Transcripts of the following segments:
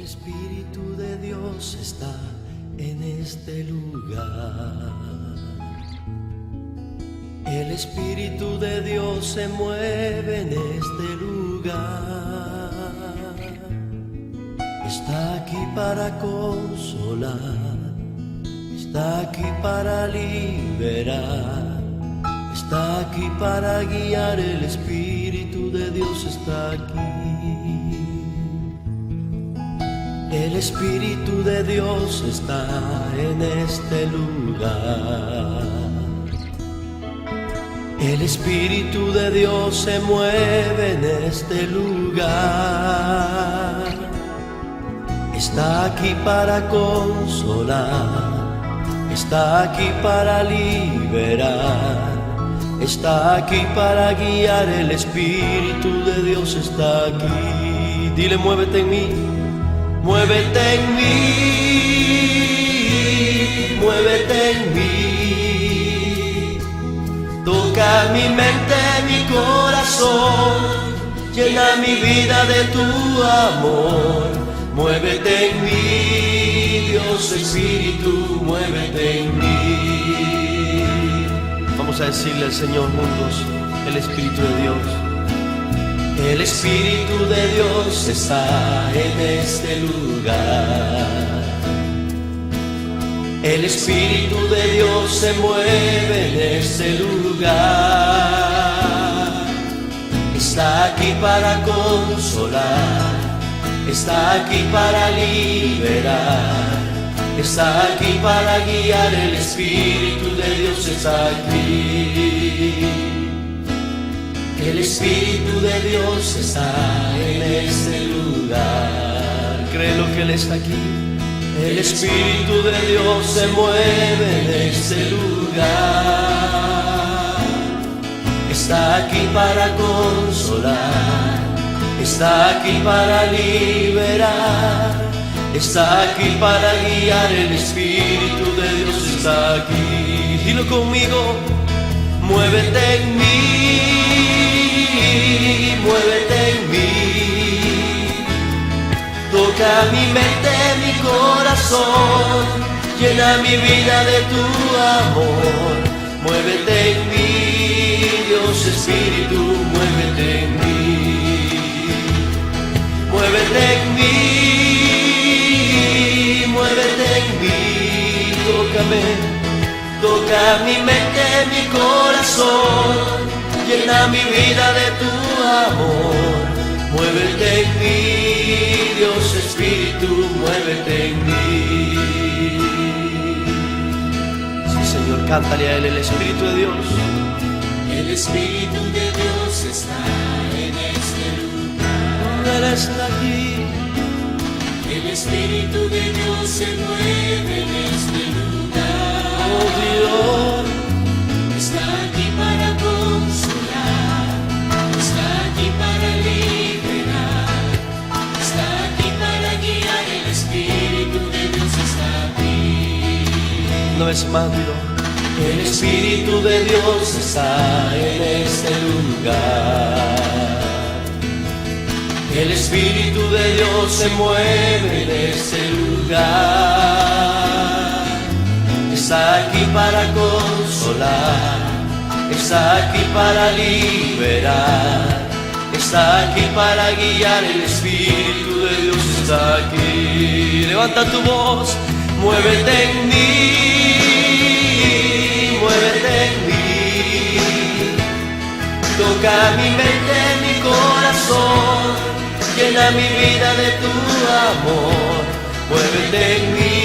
Espíritu de Dios está en este lugar. El Espíritu de Dios se mueve en este lugar. Está aquí para consolar, está aquí para liberar, está aquí para guiar. El Espíritu de Dios está aquí. El Espíritu de Dios está en este lugar. El Espíritu de Dios se mueve en este lugar. Está aquí para consolar, está aquí para liberar, está aquí para guiar. El Espíritu de Dios está aquí. Dile: muévete en mí. Muévete en mí, muévete en mí. Toca mi mente, mi corazón, llena mi vida de tu amor. Muévete en mí, Dios Espíritu, muévete en mí. Vamos a decirle al Señor juntos: el Espíritu de Dios. El Espíritu de Dios está en este lugar. El Espíritu de Dios se mueve en este lugar. Está aquí para consolar, está aquí para liberar, está aquí para guiar. El Espíritu de Dios está aquí. El Espíritu de Dios está en este lugar. Créelo que Él está aquí. El Espíritu de Dios se mueve en este lugar. Está aquí para consolar, está aquí para liberar, está aquí para guiar. El Espíritu de Dios está aquí. Dilo conmigo: muévete en mí, muévete en mí. Toca mi mente, mi corazón, llena mi vida de tu amor. Muévete en mí, Dios Espíritu, muévete en mí. Muévete en mí, muévete en mí. Tócame, toca mi mente, mi corazón, llena mi vida de tu amor. Muévete en mí, Dios Espíritu, muévete en mí. Sí, Señor, cántale a Él: el Espíritu de Dios. El Espíritu de Dios está en este lugar. Él está aquí. El Espíritu de Dios se mueve en este lugar. Oh Dios, está aquí para consolar, está aquí para liberar, está aquí para guiar. El Espíritu de Dios está aquí. una vez más, dilo: el Espíritu de Dios está en este lugar. El Espíritu de Dios se mueve en este lugar. Está aquí para consolar, está aquí para liberar, está aquí para guiar. El Espíritu de Dios está aquí. Levanta tu voz: muévete en mí, muévete en mí. Toca mi mente, mi corazón, llena mi vida de tu amor. Muévete en mí,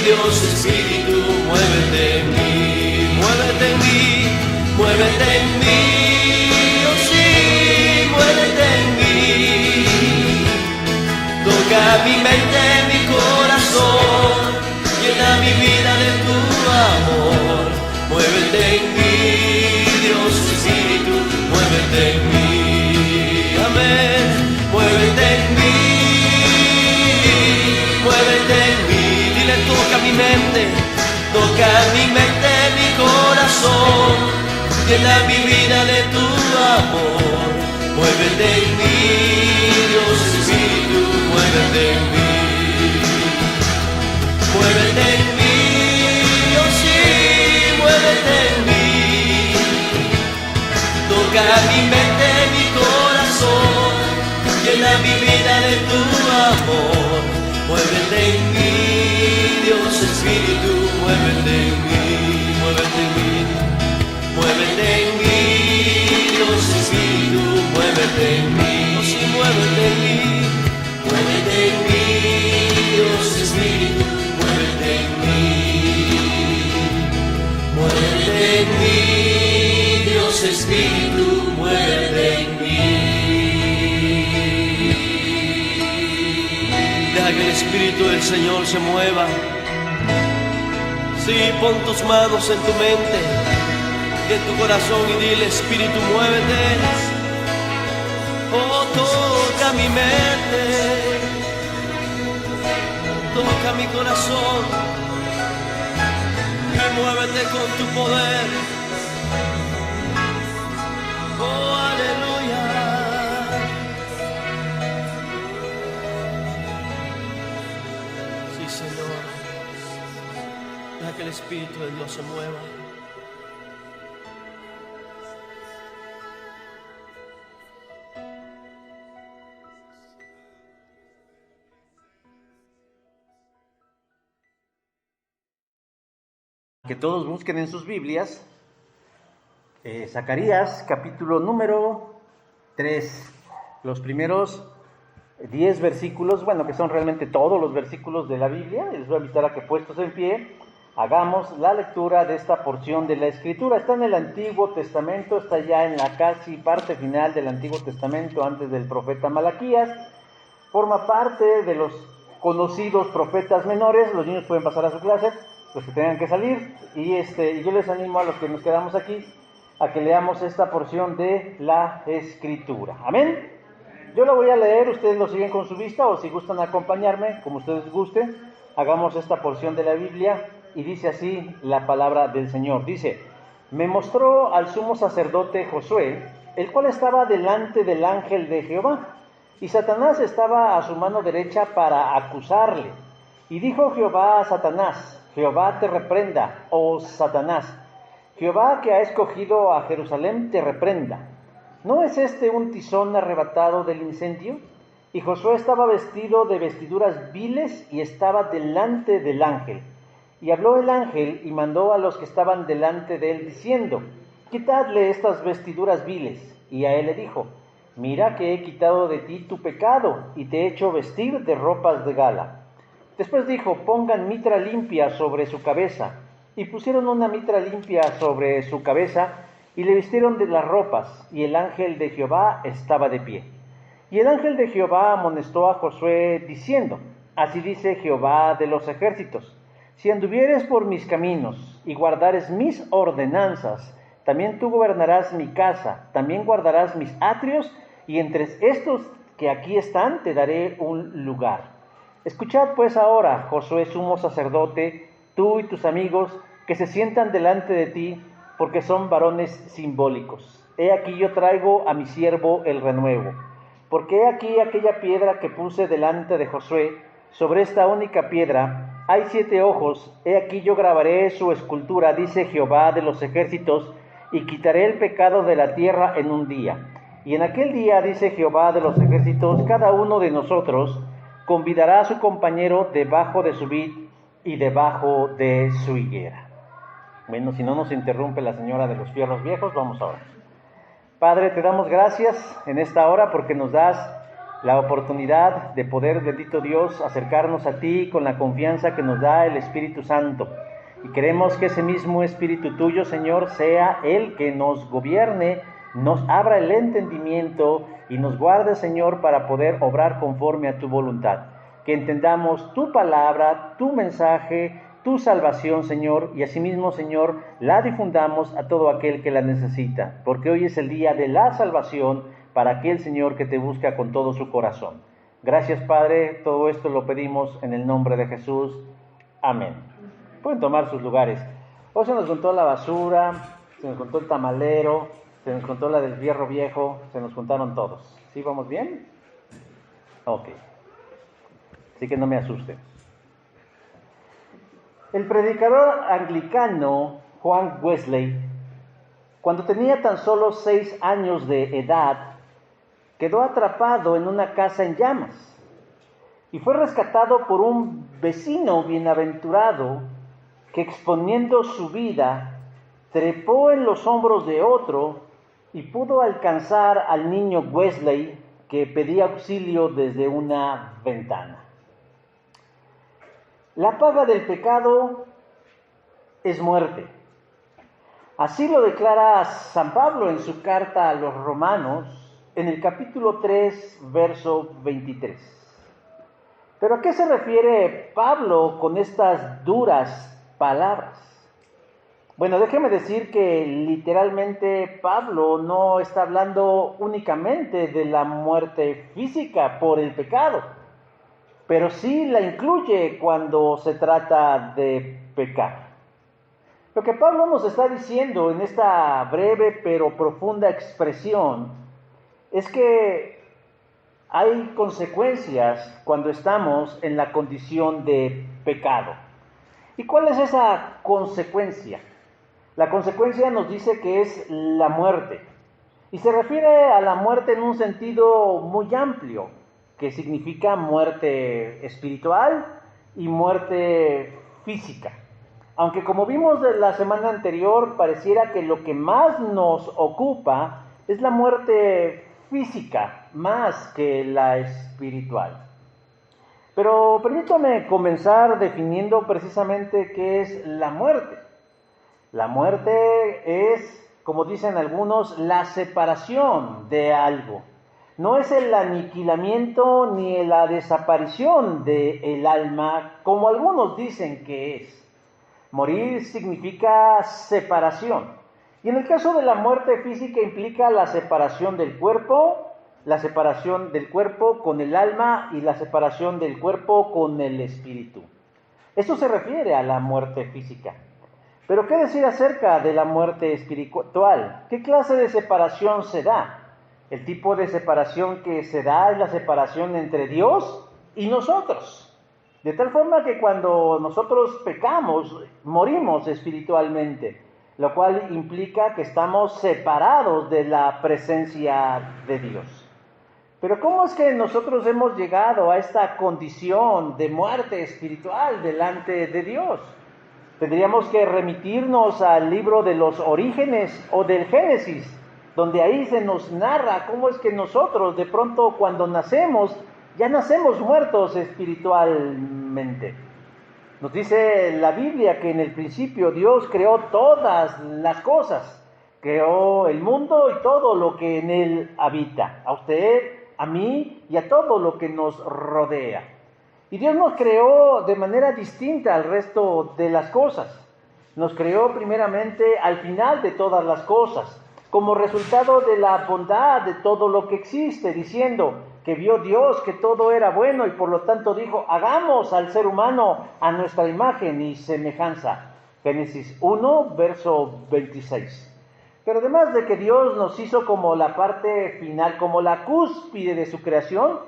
Dios Espíritu, muévete en mí. Muévete en mí, muévete en mí. Oh sí, muévete en mí. Toca mi mente, mi corazón, llena mi vida de tu amor. Muévete en mí, Dios Espíritu, muévete en mí. Amén. Muévete en mí, muévete en mí. Dile: toca mi mente, toca mi mente, mi corazón, llena mi vida de tu amor. Muévete en mí, Dios Espíritu, muévete en mí. Muévete en mí, oh sí, muévete en mí. Toca mi mente, mi corazón, llena mi vida de tu amor. Muévete en mí, Dios Espíritu, muévete en mí, muévete en mí. Muévete en mí, Dios Espíritu, muévete en mí, oh sí, muévete en mí. Muévete en mí, Dios Espíritu, muévete en mí. Muévete en mí, Dios Espíritu, muévete en mí. Deja que el Espíritu del Señor se mueva. Sí, pon tus manos en tu mente, en tu corazón y dile: Espíritu, muévete. Oh, toca mi mente, toca mi corazón y muévete con tu poder. Oh, aleluya. Sí, Señor, deja que el Espíritu de Dios se mueva. Que todos busquen en sus Biblias Zacarías capítulo número 3, los primeros 10 versículos, bueno, que son realmente todos los versículos de la Biblia. Les voy a invitar a que, puestos en pie, hagamos la lectura de esta porción de la Escritura. Está en el Antiguo Testamento, está ya en la casi parte final del Antiguo Testamento, antes del profeta Malaquías. Forma parte de los conocidos profetas menores. Los niños pueden pasar a su clase, los que tengan que salir, y yo les animo a los que nos quedamos aquí a que leamos esta porción de la Escritura. Amén. Yo lo voy a leer, ustedes lo siguen con su vista, o si gustan acompañarme, como ustedes gusten, hagamos esta porción de la Biblia. Y dice así la palabra del Señor. Dice: me mostró al sumo sacerdote Josué, el cual estaba delante del ángel de Jehová, y Satanás estaba a su mano derecha para acusarle. Y dijo Jehová a Satanás: Jehová te reprenda, oh Satanás. Jehová, que ha escogido a Jerusalén, te reprenda. ¿No es este un tizón arrebatado del incendio? Y Josué estaba vestido de vestiduras viles y estaba delante del ángel. Y habló el ángel y mandó a los que estaban delante de él, diciendo: quitadle estas vestiduras viles. Y a él le dijo: mira que he quitado de ti tu pecado, y te he hecho vestir de ropas de gala. Después dijo: pongan mitra limpia sobre su cabeza. Y pusieron una mitra limpia sobre su cabeza, y le vistieron de las ropas, y el ángel de Jehová estaba de pie. Y el ángel de Jehová amonestó a Josué, diciendo: así dice Jehová de los ejércitos: si anduvieres por mis caminos, y guardares mis ordenanzas, también tú gobernarás mi casa, también guardarás mis atrios, y entre estos que aquí están te daré un lugar. Escuchad pues ahora, Josué sumo sacerdote, tú y tus amigos que se sientan delante de ti, porque son varones simbólicos. He aquí yo traigo a mi siervo el renuevo. Porque he aquí aquella piedra que puse delante de Josué, sobre esta única piedra hay 7 ojos. He aquí yo grabaré su escultura, dice Jehová de los ejércitos, y quitaré el pecado de la tierra en un día. Y en aquel día, dice Jehová de los ejércitos, cada uno de nosotros convidará a su compañero debajo de su vid y debajo de su higuera. Bueno, si no nos interrumpe la señora de los fierros viejos, vamos ahora. Padre, te damos gracias en esta hora porque nos das la oportunidad de poder, bendito Dios, acercarnos a ti con la confianza que nos da el Espíritu Santo. Y queremos que ese mismo Espíritu tuyo, Señor, sea el que nos gobierne, nos abra el entendimiento y nos guarde, Señor, para poder obrar conforme a tu voluntad. Que entendamos tu palabra, tu mensaje, tu salvación, Señor, y asimismo, Señor, la difundamos a todo aquel que la necesita, porque hoy es el día de la salvación para aquel, Señor, que te busca con todo su corazón. Gracias, Padre, todo esto lo pedimos en el nombre de Jesús. Amén. Pueden tomar sus lugares. Hoy se nos contó la basura, se nos contó el tamalero, se nos contó la del fierro viejo, se nos juntaron todos. ¿Sí vamos bien? Ok. Así que no me asusten. El predicador anglicano Juan Wesley, cuando tenía tan solo 6 años de edad, quedó atrapado en una casa en llamas y fue rescatado por un vecino bienaventurado que, exponiendo su vida, trepó en los hombros de otro y pudo alcanzar al niño Wesley, que pedía auxilio desde una ventana. La paga del pecado es muerte. Así lo declara San Pablo en su carta a los Romanos, en el capítulo 3, verso 23. ¿Pero a qué se refiere Pablo con estas duras palabras? Bueno, déjeme decir que literalmente Pablo no está hablando únicamente de la muerte física por el pecado, pero sí la incluye cuando se trata de pecar. Lo que Pablo nos está diciendo en esta breve pero profunda expresión es que hay consecuencias cuando estamos en la condición de pecado. ¿Y cuál es esa consecuencia? La consecuencia nos dice que es la muerte. Y se refiere a la muerte en un sentido muy amplio, que significa muerte espiritual y muerte física. Aunque como vimos de la semana anterior, pareciera que lo que más nos ocupa es la muerte física, más que la espiritual. Pero permítame comenzar definiendo precisamente qué es la muerte. La muerte es, como dicen algunos, la separación de algo. No es el aniquilamiento ni la desaparición del alma, como algunos dicen que es. Morir significa separación. Y en el caso de la muerte física implica la separación del cuerpo con el alma y la separación del cuerpo con el espíritu. Esto se refiere a la muerte física. Pero ¿qué decir acerca de la muerte espiritual? ¿Qué clase de separación se da? El tipo de separación que se da es la separación entre Dios y nosotros. De tal forma que cuando nosotros pecamos, morimos espiritualmente, lo cual implica que estamos separados de la presencia de Dios. Pero ¿cómo es que nosotros hemos llegado a esta condición de muerte espiritual delante de Dios? Tendríamos que remitirnos al libro de los Orígenes o del Génesis, donde ahí se nos narra cómo es que nosotros de pronto cuando nacemos, ya nacemos muertos espiritualmente. Nos dice la Biblia que en el principio Dios creó todas las cosas, creó el mundo y todo lo que en él habita, a usted, a mí y a todo lo que nos rodea. Y Dios nos creó de manera distinta al resto de las cosas. Nos creó primeramente al final de todas las cosas, como resultado de la bondad de todo lo que existe, diciendo que vio Dios que todo era bueno y por lo tanto dijo, hagamos al ser humano a nuestra imagen y semejanza. Génesis 1, verso 26. Pero además de que Dios nos hizo como la parte final, como la cúspide de su creación,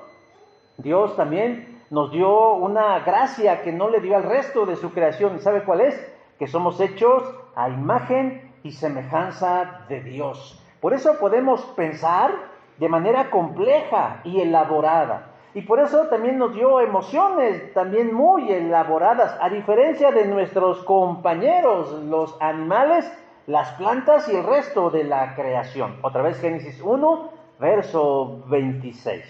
Dios también nos dio una gracia que no le dio al resto de su creación. ¿Y sabe cuál es? Que somos hechos a imagen y semejanza de Dios. Por eso podemos pensar de manera compleja y elaborada. Y por eso también nos dio emociones también muy elaboradas, a diferencia de nuestros compañeros, los animales, las plantas y el resto de la creación. Otra vez Génesis 1, verso 26.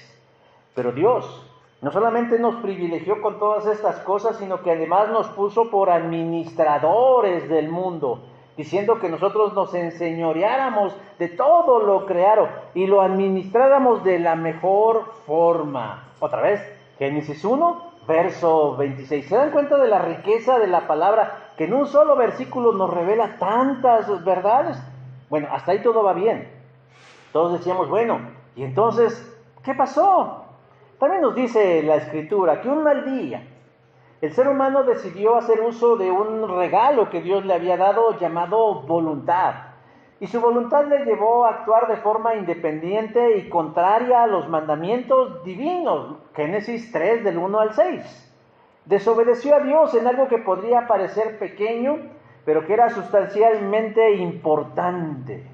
Pero Dios no solamente nos privilegió con todas estas cosas, sino que además nos puso por administradores del mundo, diciendo que nosotros nos enseñoreáramos de todo lo creado y lo administráramos de la mejor forma. Otra vez, Génesis 1, verso 26. ¿Se dan cuenta de la riqueza de la palabra que en un solo versículo nos revela tantas verdades? Bueno, hasta ahí todo va bien. Todos decíamos, bueno, ¿y entonces qué pasó? También nos dice la Escritura que un mal día el ser humano decidió hacer uso de un regalo que Dios le había dado llamado voluntad. Y su voluntad le llevó a actuar de forma independiente y contraria a los mandamientos divinos. Génesis 3, del 1 al 6. Desobedeció a Dios en algo que podría parecer pequeño, pero que era sustancialmente importante: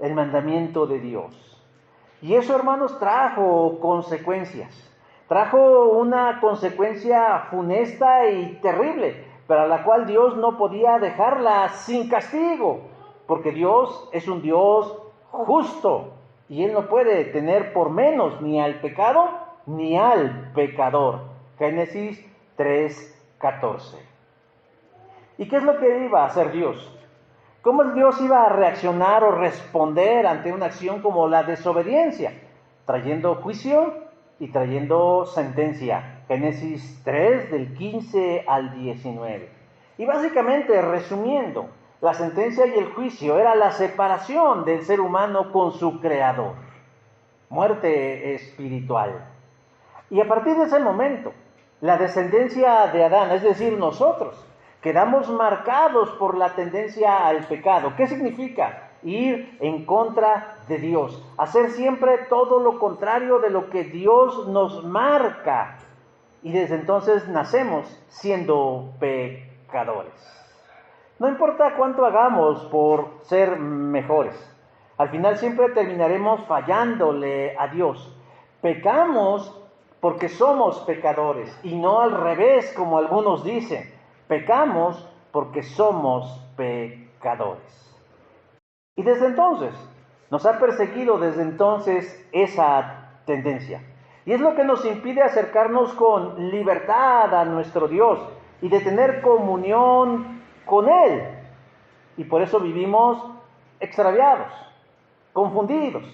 el mandamiento de Dios. Y eso, hermanos, trajo consecuencias. Trajo una consecuencia funesta y terrible, para la cual Dios no podía dejarla sin castigo, porque Dios es un Dios justo, y Él no puede tener por menos ni al pecado ni al pecador. Génesis 3:14. ¿Y qué es lo que iba a hacer Dios? ¿Cómo Dios iba a reaccionar o responder ante una acción como la desobediencia? Trayendo juicio y trayendo sentencia. Génesis 3, del 15 al 19. Y básicamente, resumiendo, la sentencia y el juicio era la separación del ser humano con su Creador. Muerte espiritual. Y a partir de ese momento, la descendencia de Adán, es decir, nosotros, quedamos marcados por la tendencia al pecado. ¿Qué significa? Ir en contra de Dios, hacer siempre todo lo contrario de lo que Dios nos marca. Y desde entonces nacemos siendo pecadores. No importa cuánto hagamos por ser mejores, al final siempre terminaremos fallándole a Dios. Pecamos porque somos pecadores, y no al revés, como algunos dicen. Pecamos porque somos pecadores. Y desde entonces, nos ha perseguido desde entonces esa tendencia. Y es lo que nos impide acercarnos con libertad a nuestro Dios y de tener comunión con Él. Y por eso vivimos extraviados, confundidos,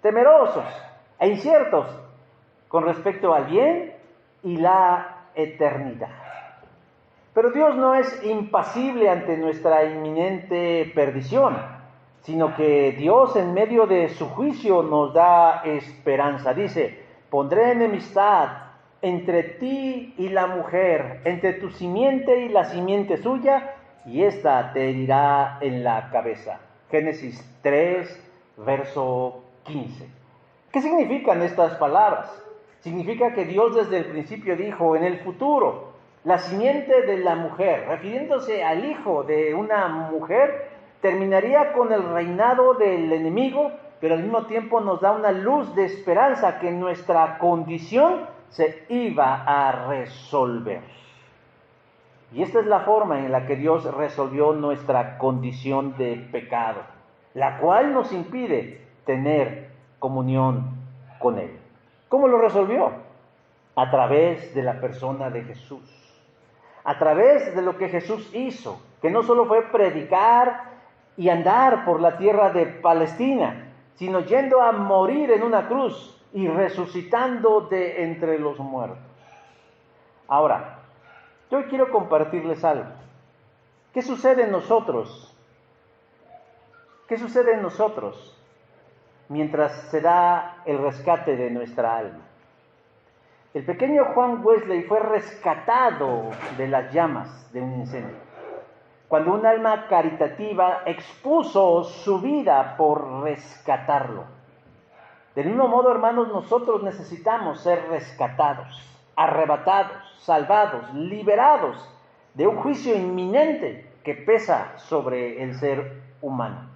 temerosos e inciertos con respecto al bien y la eternidad. Pero Dios no es impasible ante nuestra inminente perdición, sino que Dios, en medio de su juicio, nos da esperanza. Dice: pondré enemistad entre ti y la mujer, entre tu simiente y la simiente suya, y ésta te herirá en la cabeza. Génesis 3, verso 15. ¿Qué significan estas palabras? Significa que Dios desde el principio dijo: en el futuro, la simiente de la mujer, refiriéndose al hijo de una mujer, terminaría con el reinado del enemigo, pero al mismo tiempo nos da una luz de esperanza que nuestra condición se iba a resolver. Y esta es la forma en la que Dios resolvió nuestra condición de pecado, la cual nos impide tener comunión con Él. ¿Cómo lo resolvió? A través de la persona de Jesús. A través de lo que Jesús hizo, que no solo fue predicar y andar por la tierra de Palestina, sino yendo a morir en una cruz y resucitando de entre los muertos. Ahora, yo quiero compartirles algo. ¿Qué sucede en nosotros? ¿Qué sucede en nosotros mientras se da el rescate de nuestra alma? El pequeño Juan Wesley fue rescatado de las llamas de un incendio, cuando un alma caritativa expuso su vida por rescatarlo. Del mismo modo, hermanos, nosotros necesitamos ser rescatados, arrebatados, salvados, liberados de un juicio inminente que pesa sobre el ser humano.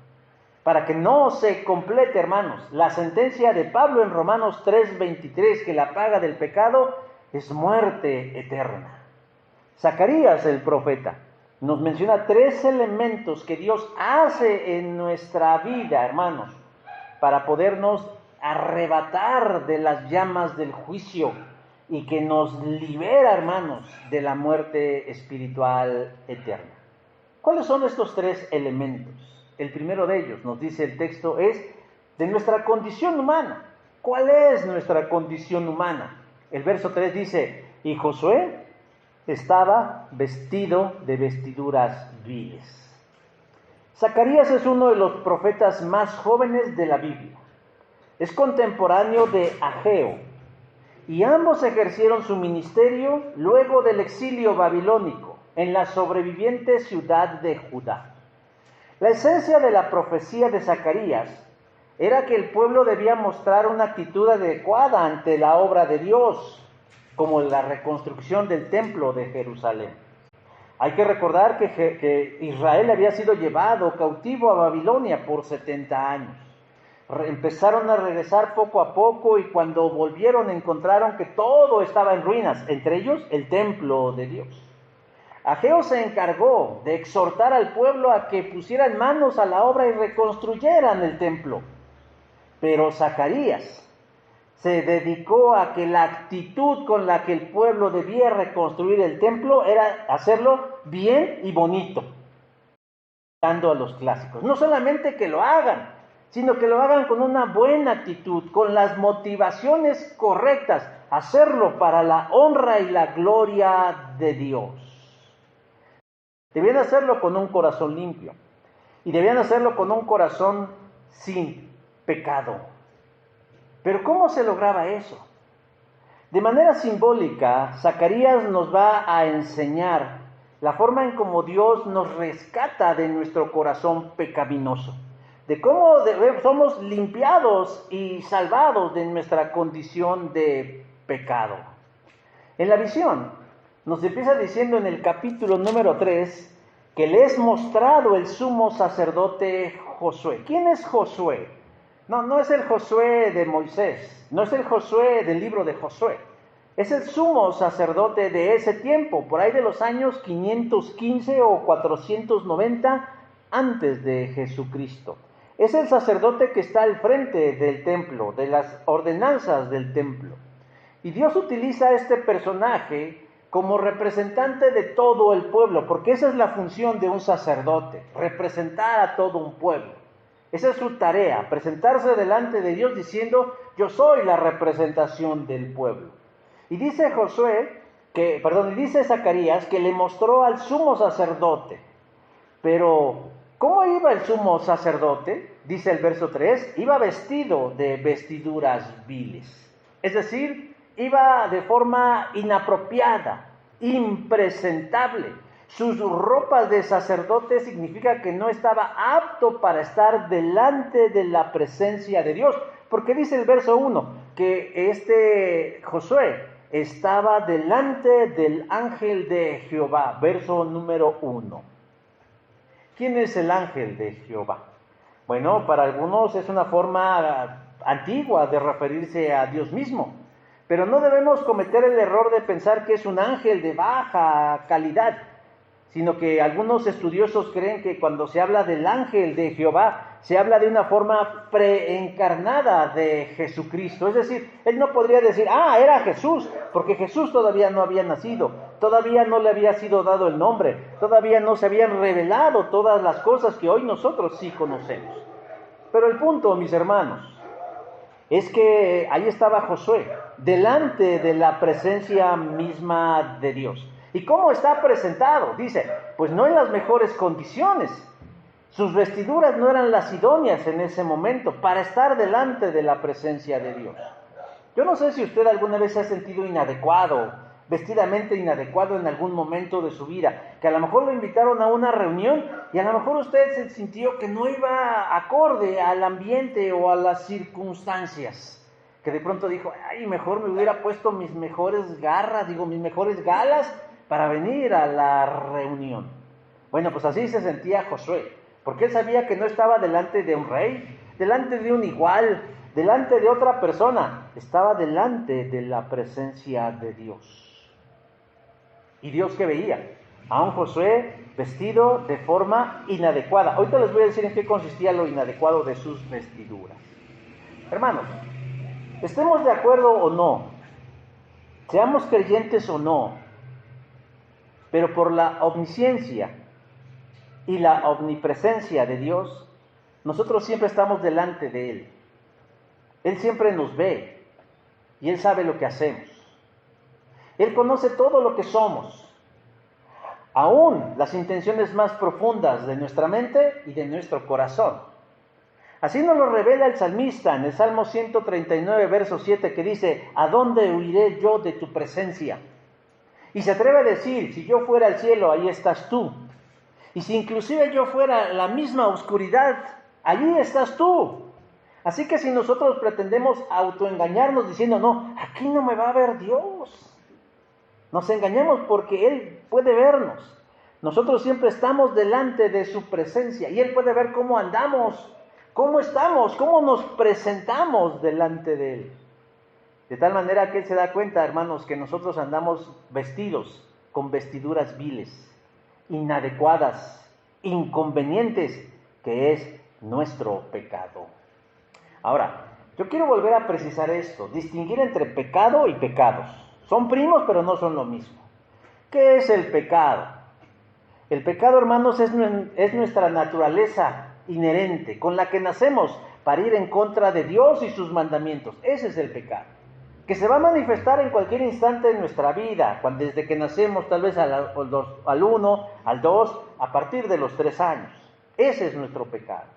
Para que no se complete, hermanos, la sentencia de Pablo en Romanos 3:23, que la paga del pecado es muerte eterna. Zacarías, el profeta, nos menciona 3 elementos que Dios hace en nuestra vida, hermanos, para podernos arrebatar de las llamas del juicio y que nos libera, hermanos, de la muerte espiritual eterna. ¿Cuáles son estos 3 elementos? El primero de ellos, nos dice el texto, es de nuestra condición humana. ¿Cuál es nuestra condición humana? El verso 3 dice: y Josué estaba vestido de vestiduras viles. Zacarías es uno de los profetas más jóvenes de la Biblia. Es contemporáneo de Ageo, y ambos ejercieron su ministerio luego del exilio babilónico en la sobreviviente ciudad de Judá. La esencia de la profecía de Zacarías era que el pueblo debía mostrar una actitud adecuada ante la obra de Dios. como la reconstrucción del templo de Jerusalén. Hay que recordar que Israel había sido llevado cautivo a Babilonia por 70 años. Empezaron a regresar poco a poco y cuando volvieron encontraron que todo estaba en ruinas, entre ellos el templo de Dios. Ageo se encargó de exhortar al pueblo a que pusieran manos a la obra y reconstruyeran el templo. Pero Zacarías se dedicó a que la actitud con la que el pueblo debía reconstruir el templo era hacerlo bien y bonito, dando a los clásicos. No solamente que lo hagan, sino que lo hagan con una buena actitud, con las motivaciones correctas, hacerlo para la honra y la gloria de Dios. Debían hacerlo con un corazón limpio y debían hacerlo con un corazón sin pecado. Pero ¿cómo se lograba eso? De manera simbólica, Zacarías nos va a enseñar la forma en cómo Dios nos rescata de nuestro corazón pecaminoso, de cómo somos limpiados y salvados de nuestra condición de pecado. En la visión nos empieza diciendo en el capítulo número 3 que le es mostrado el sumo sacerdote Josué. ¿Quién es Josué? No es el Josué de Moisés, no es el Josué del libro de Josué. Es el sumo sacerdote de ese tiempo, por ahí de los años 515 o 490 antes de Jesucristo. Es el sacerdote que está al frente del templo, de las ordenanzas del templo. Y Dios utiliza a este personaje como representante de todo el pueblo, porque esa es la función de un sacerdote, representar a todo un pueblo. Esa es su tarea, presentarse delante de Dios diciendo, yo soy la representación del pueblo. Y dice dice Zacarías que le mostró al sumo sacerdote. Pero, ¿cómo iba el sumo sacerdote? Dice el verso 3, iba vestido de vestiduras viles. Es decir, iba de forma inapropiada, impresentable. Sus ropas de sacerdote significa que no estaba apto para estar delante de la presencia de Dios. Porque dice el verso 1 que este Josué estaba delante del ángel de Jehová. Verso número 1. ¿Quién es el ángel de Jehová? Bueno, para algunos es una forma antigua de referirse a Dios mismo. Pero no debemos cometer el error de pensar que es un ángel de baja calidad, sino que algunos estudiosos creen que cuando se habla del ángel de Jehová, se habla de una forma preencarnada de Jesucristo. Es decir, él no podría decir, era Jesús, porque Jesús todavía no había nacido, todavía no le había sido dado el nombre, todavía no se habían revelado todas las cosas que hoy nosotros sí conocemos. Pero el punto, mis hermanos, es que ahí estaba Josué, delante de la presencia misma de Dios. ¿Y cómo está presentado? Dice, pues no en las mejores condiciones. Sus vestiduras no eran las idóneas en ese momento para estar delante de la presencia de Dios. Yo no sé si usted alguna vez se ha sentido inadecuado, vestidamente inadecuado en algún momento de su vida, que a lo mejor lo invitaron a una reunión y a lo mejor usted se sintió que no iba acorde al ambiente o a las circunstancias. Que de pronto dijo, mejor me hubiera puesto mis mejores galas para venir a la reunión. Bueno, pues así se sentía Josué, porque él sabía que no estaba delante de un rey, delante de un igual, delante de otra persona, estaba delante de la presencia de Dios. ¿Y Dios qué veía? A un Josué vestido de forma inadecuada. Ahorita les voy a decir en qué consistía lo inadecuado de sus vestiduras. Hermanos, estemos de acuerdo o no, seamos creyentes o no, pero por la omnisciencia y la omnipresencia de Dios, nosotros siempre estamos delante de Él. Él siempre nos ve y Él sabe lo que hacemos. Él conoce todo lo que somos, aún las intenciones más profundas de nuestra mente y de nuestro corazón. Así nos lo revela el salmista en el Salmo 139, verso 7, que dice, ¿a dónde huiré yo de tu presencia? Y se atreve a decir, si yo fuera al cielo, ahí estás tú. Y si inclusive yo fuera la misma oscuridad, allí estás tú. Así que si nosotros pretendemos autoengañarnos diciendo, no, aquí no me va a ver Dios, Nos engañamos porque Él puede vernos. Nosotros siempre estamos delante de su presencia y Él puede ver cómo andamos, cómo estamos, cómo nos presentamos delante de Él. De tal manera que Él se da cuenta, hermanos, que nosotros andamos vestidos con vestiduras viles, inadecuadas, inconvenientes, que es nuestro pecado. Ahora, yo quiero volver a precisar esto, distinguir entre pecado y pecados. Son primos, pero no son lo mismo. ¿Qué es el pecado? El pecado, hermanos, es nuestra naturaleza inherente, con la que nacemos para ir en contra de Dios y sus mandamientos. Ese es el pecado, que se va a manifestar en cualquier instante de nuestra vida, desde que nacemos, tal vez al 1, al 2, a partir de los 3 años. Ese es nuestro pecado.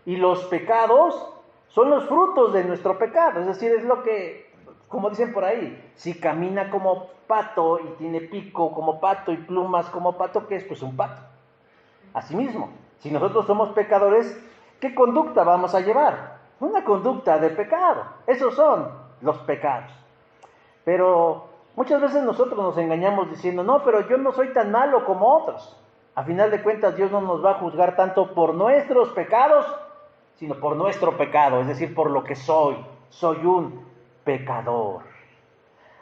Y los pecados son los frutos de nuestro pecado, es decir, es lo que, como dicen por ahí, si camina como pato y tiene pico como pato y plumas como pato, ¿qué es? Pues un pato. Asimismo, si nosotros somos pecadores, ¿qué conducta vamos a llevar? Una conducta de pecado. Esos son los pecados. Pero muchas veces nosotros nos engañamos diciendo, no, pero yo no soy tan malo como otros. A final de cuentas, Dios no nos va a juzgar tanto por nuestros pecados, sino por nuestro pecado, es decir, por lo que soy. Soy un pecador.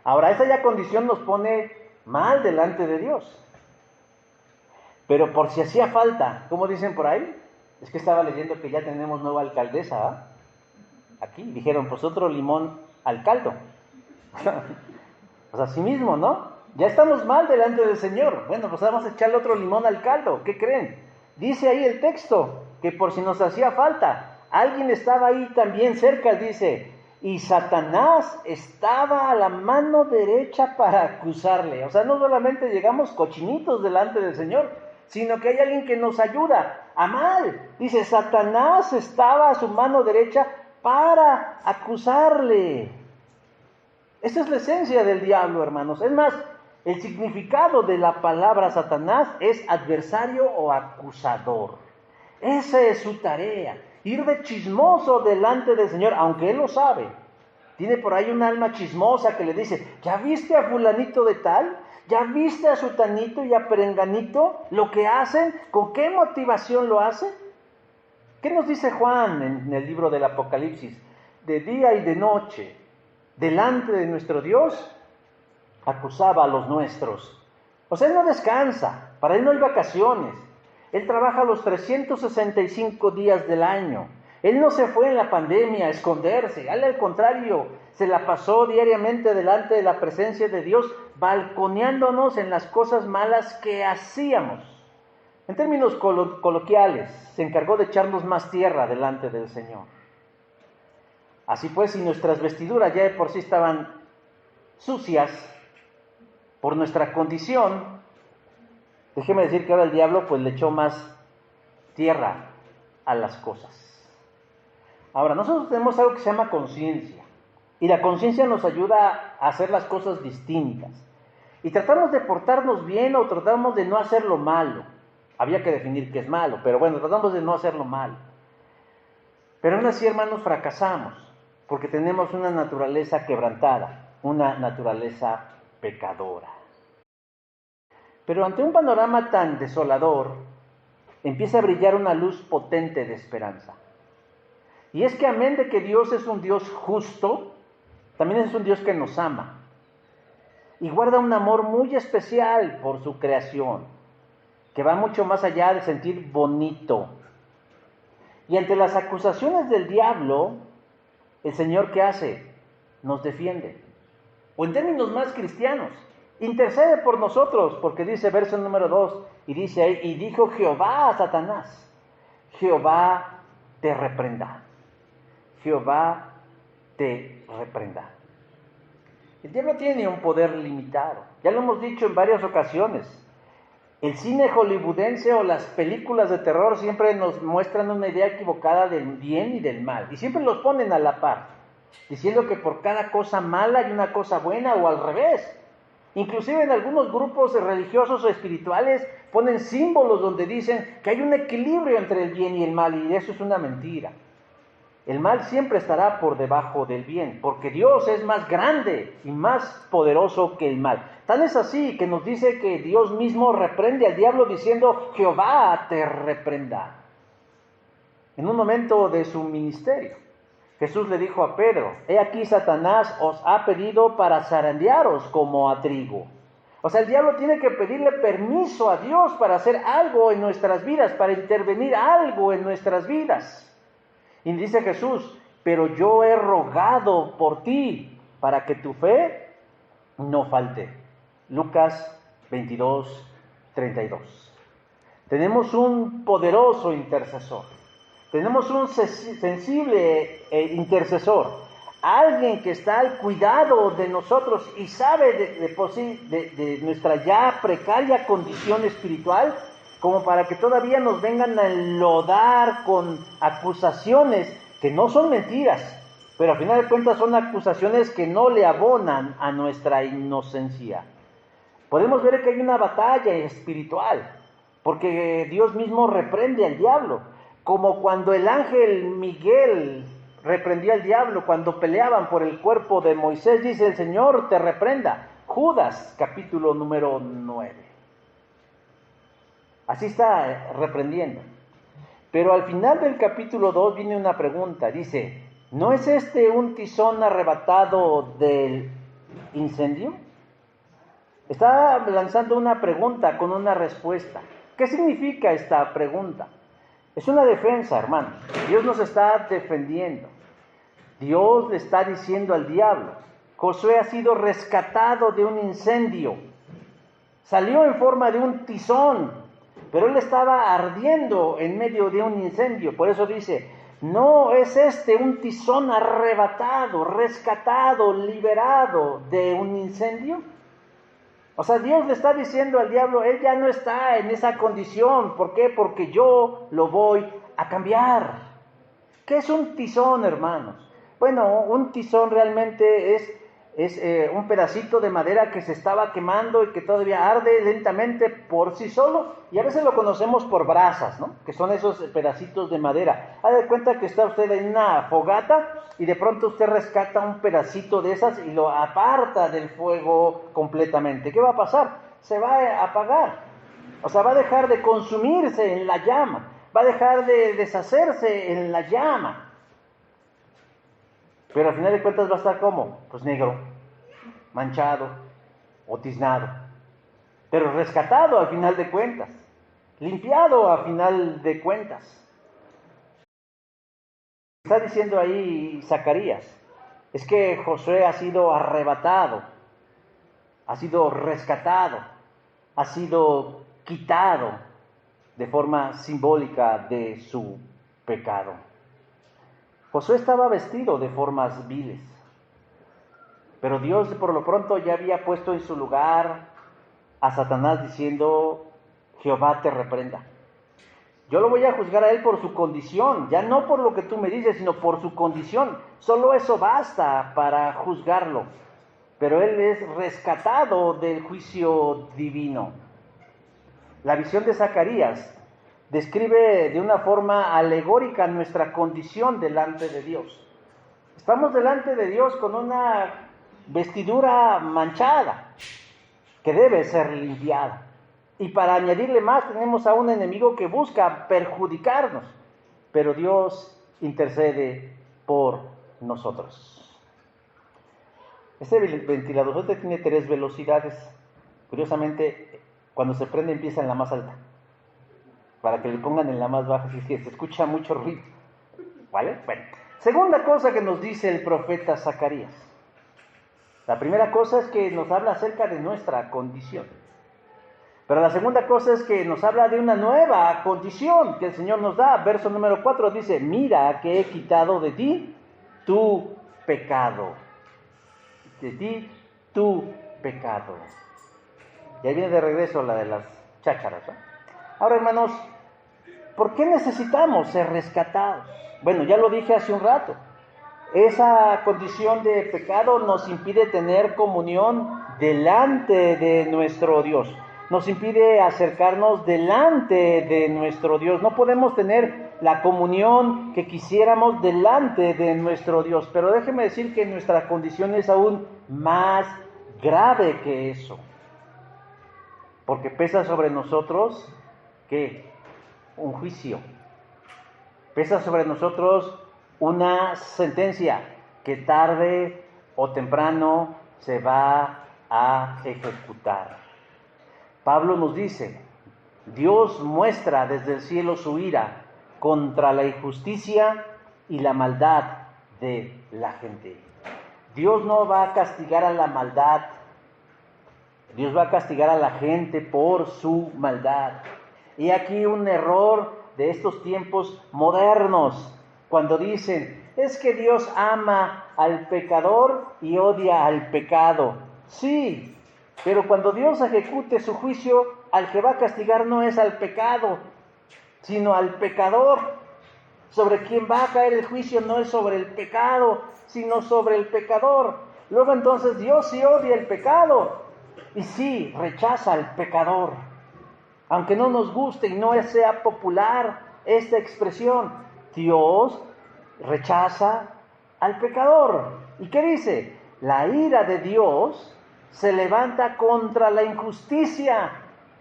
Ahora, esa ya condición nos pone mal delante de Dios. Pero por si hacía falta, ¿cómo dicen por ahí? Es que estaba leyendo que ya tenemos nueva alcaldesa, ¿eh? Aquí dijeron, pues otro limón al caldo. Pues así mismo, ¿no? Ya estamos mal delante del Señor. Bueno, pues vamos a echarle otro limón al caldo. ¿Qué creen? Dice ahí el texto que por si nos hacía falta, alguien estaba ahí también cerca, dice, y Satanás estaba a la mano derecha para acusarle. O sea, no solamente llegamos cochinitos delante del Señor, sino que hay alguien que nos ayuda a mal. Dice, Satanás estaba a su mano derecha para acusarle. Esa es la esencia del diablo, hermanos. Es más, el significado de la palabra Satanás es adversario o acusador. Esa es su tarea, ir de chismoso delante del Señor, aunque Él lo sabe. Tiene por ahí un alma chismosa que le dice, ¿ya viste a fulanito de tal? ¿Ya viste a sutanito y a perenganito lo que hacen? ¿Con qué motivación lo hacen? ¿Qué nos dice Juan en el libro del Apocalipsis? De día y de noche, delante de nuestro Dios, acusaba a los nuestros. O sea, Él no descansa, para Él no hay vacaciones. Él trabaja los 365 días del año. Él no se fue en la pandemia a esconderse, al contrario, se la pasó diariamente delante de la presencia de Dios, balconeándonos en las cosas malas que hacíamos. En términos coloquiales, se encargó de echarnos más tierra delante del Señor. Así pues, si nuestras vestiduras ya de por sí estaban sucias por nuestra condición, déjeme decir que ahora el diablo pues le echó más tierra a las cosas. Ahora, nosotros tenemos algo que se llama conciencia, y la conciencia nos ayuda a hacer las cosas distintas, y tratamos de portarnos bien o tratamos de no hacer lo malo. Había que definir qué es malo, pero bueno, tratamos de no hacer lo malo. Pero aún así, hermanos, fracasamos, porque tenemos una naturaleza quebrantada, una naturaleza pecadora. Pero ante un panorama tan desolador, empieza a brillar una luz potente de esperanza. Y es que amén de que Dios es un Dios justo, también es un Dios que nos ama. Y guarda un amor muy especial por su creación, que va mucho más allá de sentir bonito. Y ante las acusaciones del diablo, el Señor, ¿qué hace? Nos defiende. O en términos más cristianos, intercede por nosotros, porque dice verso número 2, y dice ahí, y dijo Jehová a Satanás, Jehová te reprenda. Jehová te reprenda. El diablo tiene un poder limitado. Ya lo hemos dicho en varias ocasiones. El cine hollywoodense o las películas de terror siempre nos muestran una idea equivocada del bien y del mal. Y siempre los ponen a la par, diciendo que por cada cosa mala hay una cosa buena o al revés. Inclusive en algunos grupos religiosos o espirituales ponen símbolos donde dicen que hay un equilibrio entre el bien y el mal, y eso es una mentira. El mal siempre estará por debajo del bien, porque Dios es más grande y más poderoso que el mal. Tan es así que nos dice que Dios mismo reprende al diablo diciendo: Jehová te reprenda. En un momento de su ministerio, Jesús le dijo a Pedro: he aquí Satanás os ha pedido para zarandearos como a trigo. O sea, el diablo tiene que pedirle permiso a Dios para hacer algo en nuestras vidas, para intervenir algo en nuestras vidas. Y dice Jesús: pero yo he rogado por ti para que tu fe no falte. Lucas 22:32. Tenemos un poderoso intercesor. Tenemos un sensible intercesor. Alguien que está al cuidado de nosotros y sabe de nuestra ya precaria condición espiritual, como para que todavía nos vengan a enlodar con acusaciones que no son mentiras, pero al final de cuentas son acusaciones que no le abonan a nuestra inocencia. Podemos ver que hay una batalla espiritual, porque Dios mismo reprende al diablo, como cuando el ángel Miguel reprendió al diablo cuando peleaban por el cuerpo de Moisés. Dice: el Señor te reprenda. Judas, capítulo número 9. Así está reprendiendo. Pero al final del capítulo 2 viene una pregunta. Dice: ¿no es este un tizón arrebatado del incendio? Está lanzando una pregunta con una respuesta. ¿Qué significa esta pregunta? Es una defensa, hermanos. Dios nos está defendiendo. Dios le está diciendo al diablo: Josué ha sido rescatado de un incendio. Salió en forma de un tizón, pero él estaba ardiendo en medio de un incendio. Por eso dice: ¿no es este un tizón arrebatado, rescatado, liberado de un incendio? O sea, Dios le está diciendo al diablo: él ya no está en esa condición. ¿Por qué? Porque yo lo voy a cambiar. ¿Qué es un tizón, hermanos? Bueno, un tizón realmente es un pedacito de madera que se estaba quemando y que todavía arde lentamente por sí solo, y a veces lo conocemos por brasas, ¿no? Que son esos pedacitos de madera. Haz de cuenta que está usted en una fogata y de pronto usted rescata un pedacito de esas y lo aparta del fuego completamente. ¿Qué va a pasar? Se va a apagar. O sea, va a dejar de consumirse en la llama, va a dejar de deshacerse en la llama. Pero al final de cuentas va a estar ¿cómo? Pues negro, manchado o tiznado. Pero rescatado al final de cuentas, limpiado al final de cuentas. Está diciendo ahí Zacarías, es que Josué ha sido arrebatado, ha sido rescatado, ha sido quitado de forma simbólica de su pecado. Josué estaba vestido de formas viles, pero Dios por lo pronto ya había puesto en su lugar a Satanás diciendo: Jehová te reprenda. Yo lo voy a juzgar a él por su condición, ya no por lo que tú me dices, sino por su condición. Solo eso basta para juzgarlo. Pero él es rescatado del juicio divino. La visión de Zacarías describe de una forma alegórica nuestra condición delante de Dios. Estamos delante de Dios con una vestidura manchada que debe ser limpiada. Y para añadirle más, tenemos a un enemigo que busca perjudicarnos, pero Dios intercede por nosotros. Este ventilador tiene 3 velocidades. Curiosamente, cuando se prende empieza en la más alta, para que le pongan en la más baja, si se escucha mucho ruido. ¿Vale? Bueno, segunda cosa que nos dice el profeta Zacarías. La primera cosa es que nos habla acerca de nuestra condición. Pero la segunda cosa es que nos habla de una nueva condición que el Señor nos da. Verso número 4 dice: mira que he quitado de ti tu pecado. De ti tu pecado. Y ahí viene de regreso la de las chácharas, ¿no? Ahora, hermanos, ¿por qué necesitamos ser rescatados? Bueno, ya lo dije hace un rato. Esa condición de pecado nos impide tener comunión delante de nuestro Dios. nos impide acercarnos delante de nuestro Dios. No podemos tener la comunión que quisiéramos delante de nuestro Dios. Pero déjeme decir que nuestra condición es aún más grave que eso. Porque pesa sobre nosotros, ¿qué? Un juicio. Pesa sobre nosotros una sentencia que tarde o temprano se va a ejecutar. Pablo nos dice, Dios muestra desde el cielo su ira contra la injusticia y la maldad de la gente. Dios no va a castigar a la maldad, Dios va a castigar a la gente por su maldad. Y aquí un error de estos tiempos modernos, cuando dicen, es que Dios ama al pecador y odia al pecado. Sí, pero cuando Dios ejecute su juicio, al que va a castigar no es al pecado, sino al pecador. Sobre quien va a caer el juicio no es sobre el pecado, sino sobre el pecador. Luego entonces Dios sí odia el pecado y sí rechaza al pecador. Aunque no nos guste y no sea popular esta expresión, Dios rechaza al pecador. ¿Y qué dice? La ira de Dios se levanta contra la injusticia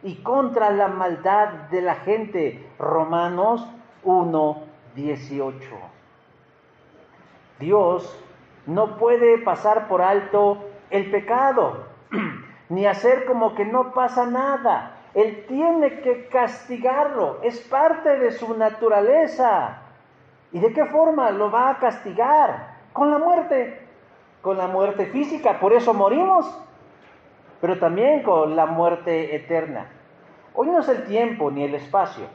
y contra la maldad de la gente. Romanos 1:18. Dios no puede pasar por alto el pecado, ni hacer como que no pasa nada. Él tiene que castigarlo, es parte de su naturaleza. ¿Y de qué forma lo va a castigar? Con la muerte física, por eso morimos, pero también con la muerte eterna. Hoy no es el tiempo ni el espacio,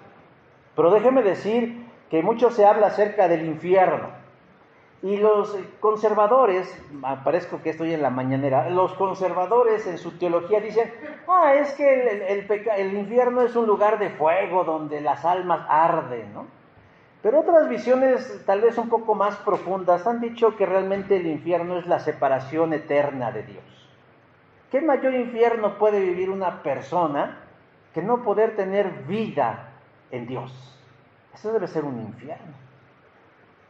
pero déjeme decir que mucho se habla acerca del infierno. Y los conservadores, parezco que estoy en la mañanera, los conservadores en su teología dicen, es que el infierno es un lugar de fuego donde las almas arden, ¿no? Pero otras visiones, tal vez un poco más profundas, han dicho que realmente el infierno es la separación eterna de Dios. ¿Qué mayor infierno puede vivir una persona que no poder tener vida en Dios? Eso debe ser un infierno.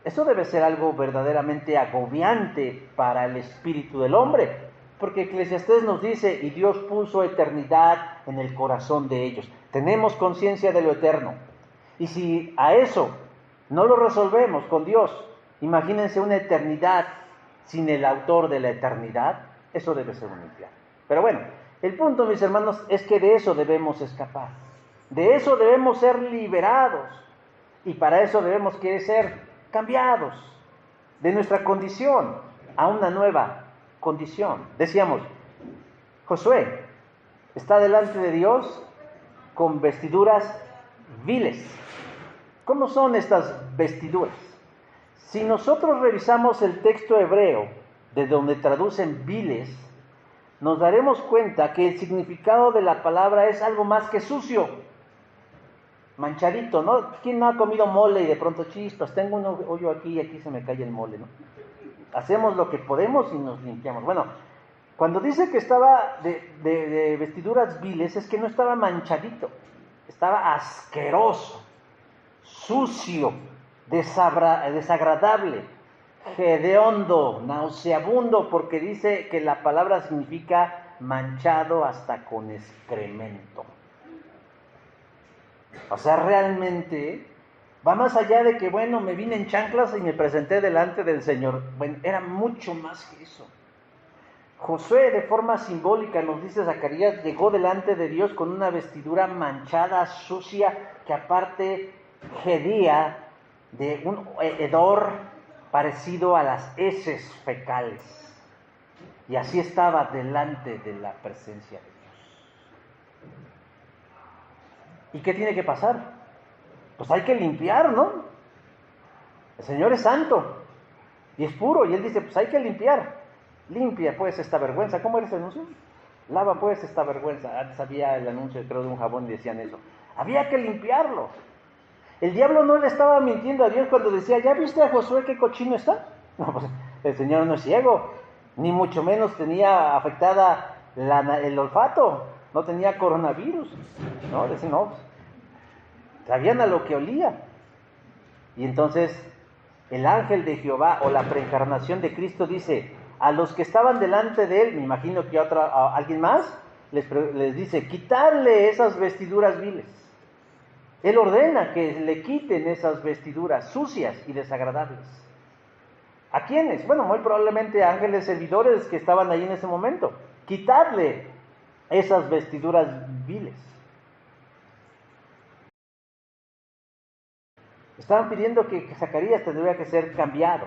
Eso debe ser algo verdaderamente agobiante para el espíritu del hombre, porque Eclesiastés nos dice, y Dios puso eternidad en el corazón de ellos. Tenemos conciencia de lo eterno. Y si a eso no lo resolvemos con Dios, imagínense una eternidad sin el autor de la eternidad, eso debe ser un infierno. Pero bueno, el punto, mis hermanos, es que de eso debemos escapar. De eso debemos ser liberados. Y para eso debemos ser cambiados de nuestra condición a una nueva condición. Decíamos, Josué está delante de Dios con vestiduras viles. ¿Cómo son estas vestiduras? Si nosotros revisamos el texto hebreo, de donde traducen viles, nos daremos cuenta que el significado de la palabra es algo más que sucio, manchadito, ¿no? ¿Quién no ha comido mole y de pronto chispas? Tengo un hoyo aquí y aquí se me cae el mole, ¿no? Hacemos lo que podemos y nos limpiamos. Bueno, cuando dice que estaba de vestiduras viles, es que no estaba manchadito, estaba asqueroso, sucio, desagradable, hediondo, nauseabundo, porque dice que la palabra significa manchado hasta con excremento. O sea, realmente va más allá de que, bueno, me vine en chanclas y me presenté delante del Señor. Bueno, era mucho más que eso. Josué, de forma simbólica, nos dice Zacarías, llegó delante de Dios con una vestidura manchada, sucia, que aparte hedía de un hedor parecido a las heces fecales. Y así estaba delante de la presencia de Dios. ¿Y qué tiene que pasar? Pues hay que limpiar, ¿no? El Señor es santo y es puro, y Él dice, pues hay que limpiar. Limpia pues esta vergüenza. ¿Cómo era ese anuncio? Lava pues esta vergüenza. Antes había el anuncio, creo, de un jabón y decían eso. Había que limpiarlo. El diablo no le estaba mintiendo a Dios cuando decía, ¿ya viste a Josué qué cochino está? No, pues el Señor no es ciego, ni mucho menos tenía afectada el olfato. no tenía coronavirus, ¿no? Dicen, no, sabían a lo que olía. Y entonces el ángel de Jehová o la preencarnación de Cristo dice a los que estaban delante de él, me imagino que a alguien más, les dice, quitarle esas vestiduras viles. Él ordena que le quiten esas vestiduras sucias y desagradables. ¿A quiénes? Bueno, muy probablemente ángeles servidores que estaban ahí en ese momento. Quitarle esas vestiduras viles. Estaban pidiendo que Zacarías tendría que ser cambiado,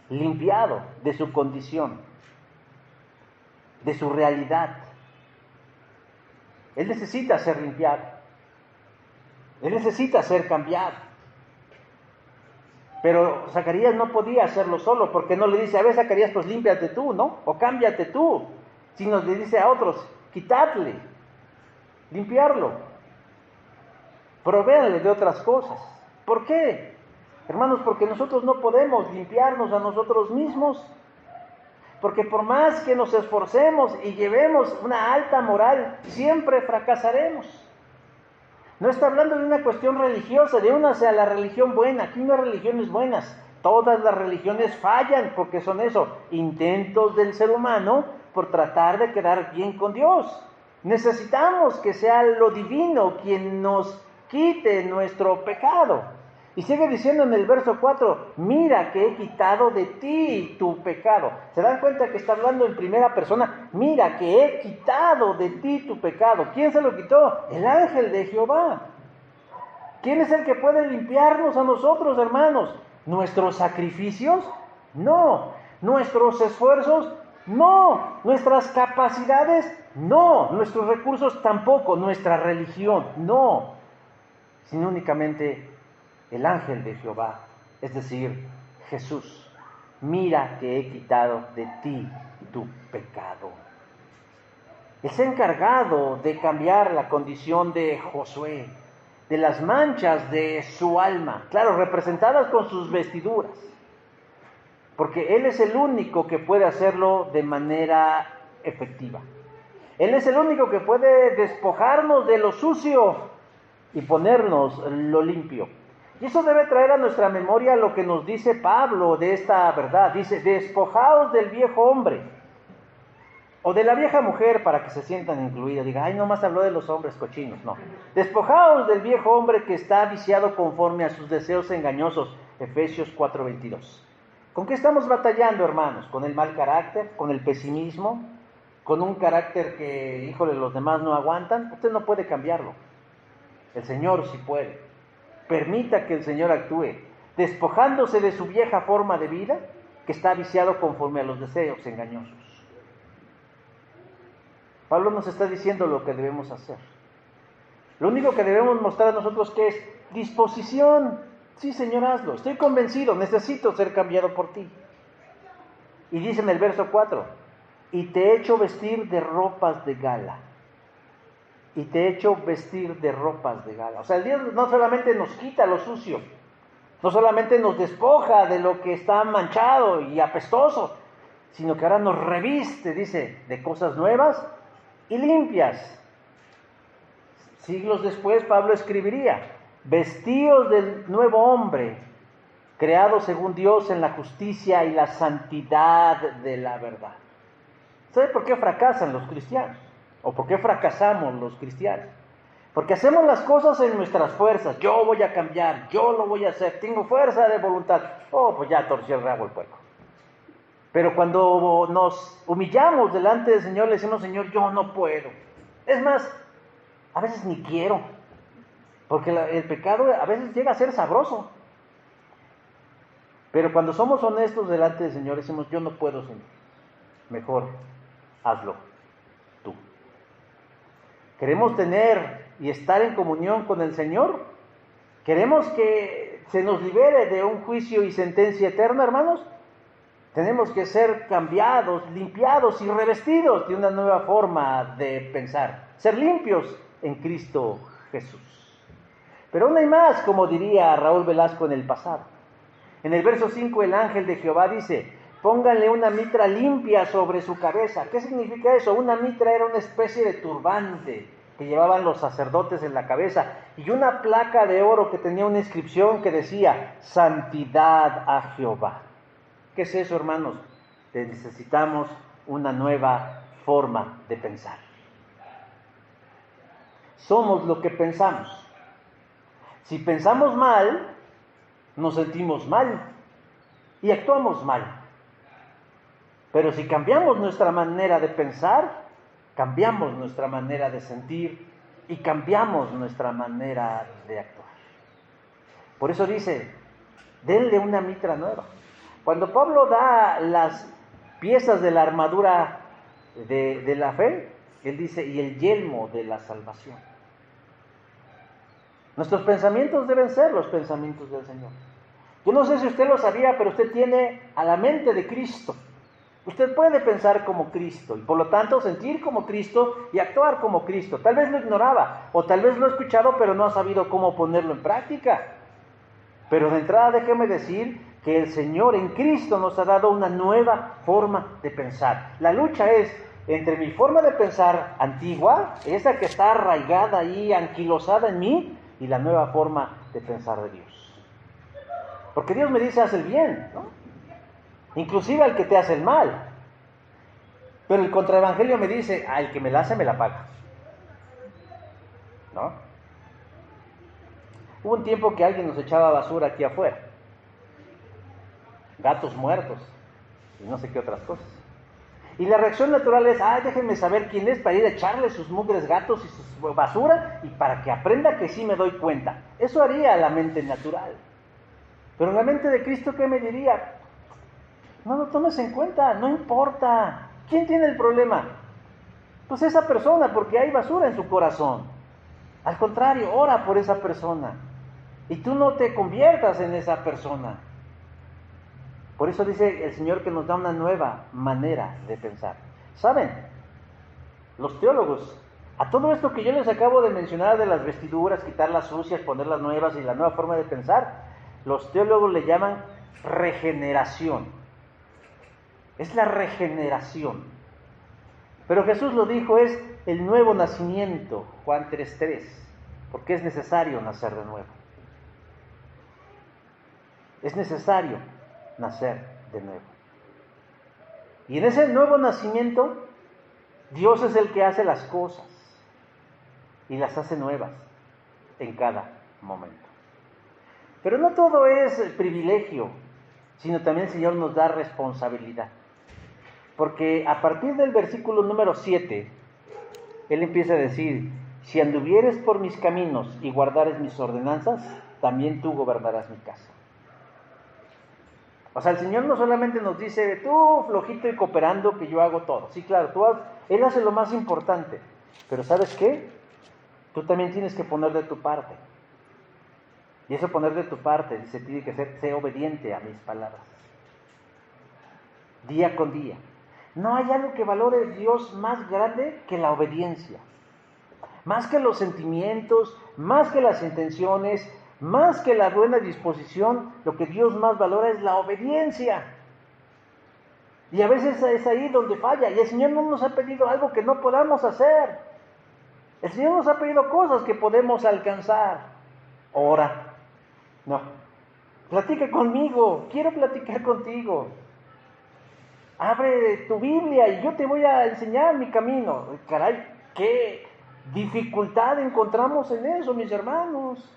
limpiado de su condición, de su realidad. Él necesita ser limpiado. Él necesita ser cambiado. Pero Zacarías no podía hacerlo solo, porque no le dice, a ver, Zacarías, pues límpiate tú, ¿no? O cámbiate tú. Sino le dice a otros, quitarle, limpiarlo, proveerle de otras cosas. ¿Por qué? Hermanos, porque nosotros no podemos limpiarnos a nosotros mismos. Porque por más que nos esforcemos y llevemos una alta moral, siempre fracasaremos. No está hablando de una cuestión religiosa, de una sea la religión buena. Aquí no hay religiones buenas. Todas las religiones fallan porque son eso, intentos del ser humano por tratar de quedar bien con Dios. Necesitamos que sea lo divino quien nos quite nuestro pecado. Y sigue diciendo en el verso 4, mira que he quitado de ti tu pecado. ¿Se dan cuenta que está hablando en primera persona? Mira que he quitado de ti tu pecado. ¿Quién se lo quitó? El ángel de Jehová. ¿Quién es el que puede limpiarnos a nosotros, hermanos? ¿Nuestros sacrificios? No. ¿Nuestros esfuerzos? No. ¿Nuestras capacidades? No. ¿Nuestros recursos? Tampoco. ¿Nuestra religión? No. Sino únicamente el ángel de Jehová, es decir, Jesús. Mira que he quitado de ti tu pecado. Él se ha encargado de cambiar la condición de Josué, de las manchas de su alma, claro, representadas con sus vestiduras, porque Él es el único que puede hacerlo de manera efectiva. Él es el único que puede despojarnos de lo sucio y ponernos lo limpio. Y eso debe traer a nuestra memoria lo que nos dice Pablo de esta verdad. Dice, despojaos del viejo hombre, o de la vieja mujer, para que se sientan incluidas. Diga, ay, nomás habló de los hombres cochinos. No, despojaos del viejo hombre que está viciado conforme a sus deseos engañosos. Efesios 4:22. ¿Con qué estamos batallando, hermanos? ¿Con el mal carácter? ¿Con el pesimismo? ¿Con un carácter que, híjole, los demás no aguantan? Usted no puede cambiarlo. El Señor sí puede. Permita que el Señor actúe, despojándose de su vieja forma de vida, que está viciado conforme a los deseos engañosos. Pablo nos está diciendo lo que debemos hacer. Lo único que debemos mostrar a nosotros que es disposición. Sí, Señor, hazlo. Estoy convencido, necesito ser cambiado por ti. Y dice en el verso 4, y te he hecho vestir de ropas de gala. Y te he hecho vestir de ropas de gala. O sea, el Dios no solamente nos quita lo sucio, no solamente nos despoja de lo que está manchado y apestoso, sino que ahora nos reviste, dice, de cosas nuevas y limpias. Siglos después Pablo escribiría, vestíos del nuevo hombre, creado según Dios en la justicia y la santidad de la verdad. ¿Sabe por qué fracasan los cristianos? ¿O por qué fracasamos los cristianos? Porque hacemos las cosas en nuestras fuerzas. Yo voy a cambiar, yo lo voy a hacer, tengo fuerza de voluntad. Oh, pues ya torció el rabo el puerco. Pero cuando nos humillamos delante del Señor, le decimos, Señor, yo no puedo. Es más, a veces ni quiero. Porque el pecado a veces llega a ser sabroso. Pero cuando somos honestos delante del Señor, decimos, yo no puedo, Señor. Mejor, hazlo tú. ¿Queremos tener y estar en comunión con el Señor? ¿Queremos que se nos libere de un juicio y sentencia eterna, hermanos? Tenemos que ser cambiados, limpiados y revestidos de una nueva forma de pensar. Ser limpios en Cristo Jesús. Pero aún hay más, como diría Raúl Velasco en el pasado. En el verso 5 el ángel de Jehová dice, pónganle una mitra limpia sobre su cabeza. ¿Qué significa eso? Una mitra era una especie de turbante que llevaban los sacerdotes en la cabeza, y una placa de oro que tenía una inscripción que decía, Santidad a Jehová. ¿Qué es eso, hermanos? Necesitamos una nueva forma de pensar. Somos lo que pensamos. Si pensamos mal, nos sentimos mal y actuamos mal. Pero si cambiamos nuestra manera de pensar, cambiamos nuestra manera de sentir y cambiamos nuestra manera de actuar. Por eso dice, denle una mitra nueva. Cuando Pablo da las piezas de la armadura de la fe, él dice, y el yelmo de la salvación. Nuestros pensamientos deben ser los pensamientos del Señor. Yo no sé si usted lo sabía, pero usted tiene a la mente de Cristo. Usted puede pensar como Cristo y por lo tanto sentir como Cristo y actuar como Cristo. Tal vez lo ignoraba o tal vez lo ha escuchado pero no ha sabido cómo ponerlo en práctica. Pero de entrada déjeme decir que el Señor en Cristo nos ha dado una nueva forma de pensar. La lucha es entre mi forma de pensar antigua, esa que está arraigada ahí, anquilosada en mí, y la nueva forma de pensar de Dios. Porque Dios me dice, haz el bien, ¿no? Inclusive al que te hace el mal. Pero el contraevangelio me dice, al que me la hace, me la paga. ¿No? Hubo un tiempo que alguien nos echaba basura aquí afuera. Gatos muertos. Y no sé qué otras cosas. Y la reacción natural es, déjenme saber quién es para ir a echarle sus mugres gatos y su basura y para que aprenda que sí me doy cuenta. Eso haría la mente natural. Pero en la mente de Cristo, ¿qué me diría? No lo tomes en cuenta, no importa. ¿Quién tiene el problema? Pues esa persona, porque hay basura en su corazón. Al contrario, ora por esa persona. Y tú no te conviertas en esa persona. Por eso dice el Señor que nos da una nueva manera de pensar. ¿Saben? Los teólogos, a todo esto que yo les acabo de mencionar de las vestiduras, quitar las sucias, poner las nuevas y la nueva forma de pensar, los teólogos le llaman regeneración. Es la regeneración. Pero Jesús lo dijo, es el nuevo nacimiento, Juan 3:3, porque es necesario nacer de nuevo. Es necesario nacer de nuevo. Y en ese nuevo nacimiento, Dios es el que hace las cosas y las hace nuevas en cada momento. Pero no todo es privilegio, sino también el Señor nos da responsabilidad. Porque a partir del versículo número 7, Él empieza a decir, si anduvieres por mis caminos y guardares mis ordenanzas, también tú gobernarás mi casa. O sea, el Señor no solamente nos dice, tú flojito y cooperando que yo hago todo. Sí, claro, Él hace lo más importante. Pero ¿sabes qué? Tú también tienes que poner de tu parte. Y eso poner de tu parte, dice, tiene que ser obediente a mis palabras. Día con día. No hay algo que valore Dios más grande que la obediencia. Más que los sentimientos, más que las intenciones, más que la buena disposición, lo que Dios más valora es la obediencia. Y a veces es ahí donde falla. Y el Señor no nos ha pedido algo que no podamos hacer. El Señor nos ha pedido cosas que podemos alcanzar. Ora. No. Platica conmigo. Quiero platicar contigo. Abre tu Biblia y yo te voy a enseñar mi camino. Caray, qué dificultad encontramos en eso, mis hermanos.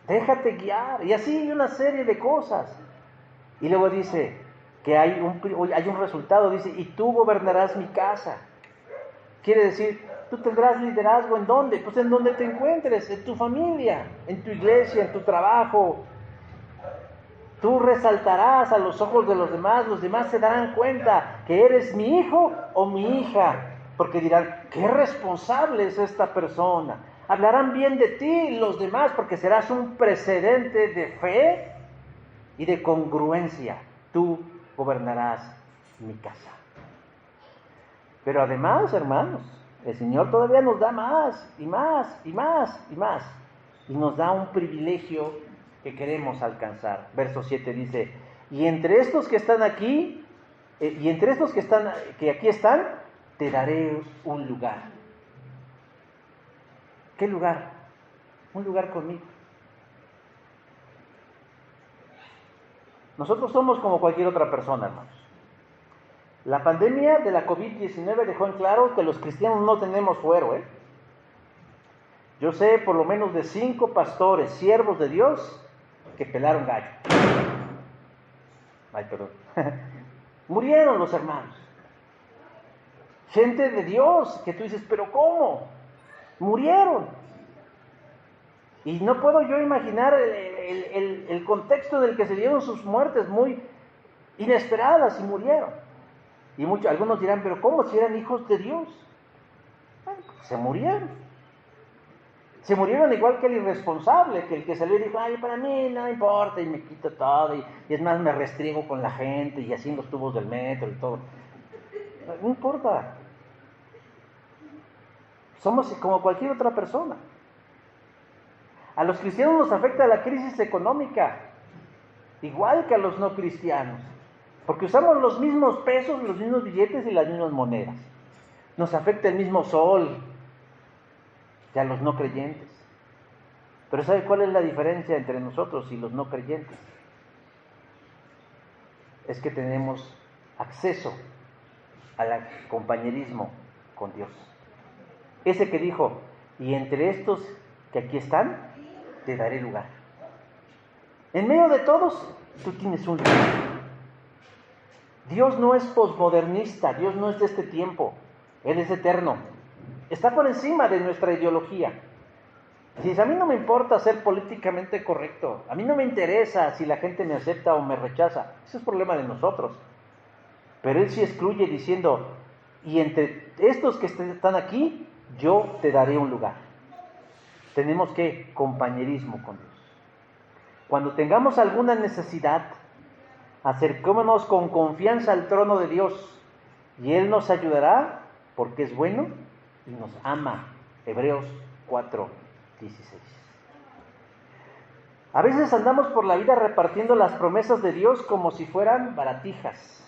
Déjate guiar. Y así hay una serie de cosas. Y luego dice que hay un resultado. Dice, y tú gobernarás mi casa. Quiere decir, tú tendrás liderazgo ¿en dónde? Pues en donde te encuentres, en tu familia, en tu iglesia, en tu trabajo. Tú resaltarás a los ojos de los demás se darán cuenta que eres mi hijo o mi hija, porque dirán, qué responsable es esta persona. Hablarán bien de ti los demás, porque serás un precedente de fe y de congruencia. Tú gobernarás mi casa. Pero además, hermanos, el Señor todavía nos da más, y más, y más, y más. Y nos da un privilegio que queremos alcanzar. Verso 7 dice, y entre estos que están aquí, que aquí están, te daré un lugar. ¿Qué lugar? Un lugar conmigo. Nosotros somos como cualquier otra persona, hermanos. La pandemia de la COVID-19 dejó en claro que los cristianos no tenemos fuero, Yo sé por lo menos de 5 pastores, siervos de Dios, que pelaron gallo. Ay, perdón. Murieron los hermanos. Gente de Dios, que tú dices, ¿pero cómo? Murieron. Y no puedo yo imaginar el contexto en el que se dieron sus muertes, muy inesperadas, y murieron. Y algunos dirán, ¿pero cómo? Si eran hijos de Dios. Bueno, pues se murieron. Se murieron igual que el irresponsable, que el que salió y dijo, ay, para mí no importa, y me quito todo, y es más, me restriego con la gente, y así en los tubos del metro y todo. No importa. Somos como cualquier otra persona. A los cristianos nos afecta la crisis económica, igual que a los no cristianos, porque usamos los mismos pesos, los mismos billetes y las mismas monedas. Nos afecta el mismo sol que a los no creyentes. Pero ¿sabe cuál es la diferencia entre nosotros y los no creyentes? Es que tenemos acceso al compañerismo con Dios. Ese que dijo, y entre estos que aquí están, te daré lugar. En medio de todos, tú tienes un lugar. Dios no es posmodernista, Dios no es de este tiempo, Él es eterno. Está por encima de nuestra ideología. Si a mí no me importa ser políticamente correcto, a mí no me interesa si la gente me acepta o me rechaza, ese es problema de nosotros. Pero Él sí excluye diciendo, y entre estos que están aquí, yo te daré un lugar. Tenemos que compañerismo con Dios. Cuando tengamos alguna necesidad, acerquémonos con confianza al trono de Dios y Él nos ayudará porque es bueno y nos ama. Hebreos 4:16. A veces andamos por la vida repartiendo las promesas de Dios como si fueran baratijas.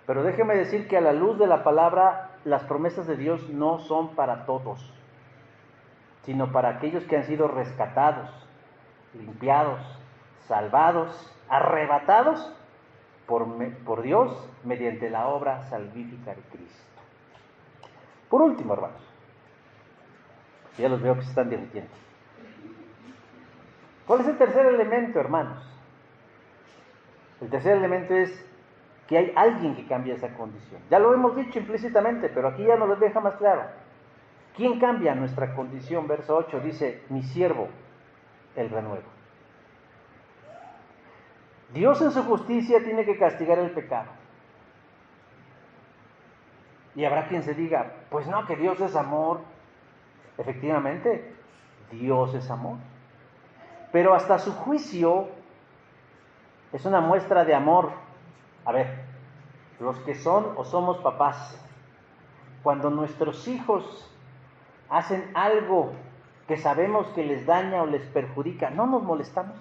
Pero déjeme decir que a la luz de la palabra, las promesas de Dios no son para todos, sino para aquellos que han sido rescatados, limpiados, salvados, arrebatados por Dios mediante la obra salvífica de Cristo. Por último, hermanos, ya los veo que se están divirtiendo. ¿Cuál es el tercer elemento, hermanos? El tercer elemento es que hay alguien que cambia esa condición. Ya lo hemos dicho implícitamente, pero aquí ya nos lo deja más claro. ¿Quién cambia nuestra condición? Verso 8 dice, mi siervo, el renuevo. Dios en su justicia tiene que castigar el pecado. Y habrá quien se diga, pues no, que Dios es amor. Efectivamente, Dios es amor. Pero hasta su juicio es una muestra de amor. A ver, los que son o somos papás, cuando nuestros hijos hacen algo que sabemos que les daña o les perjudica, ¿no nos molestamos?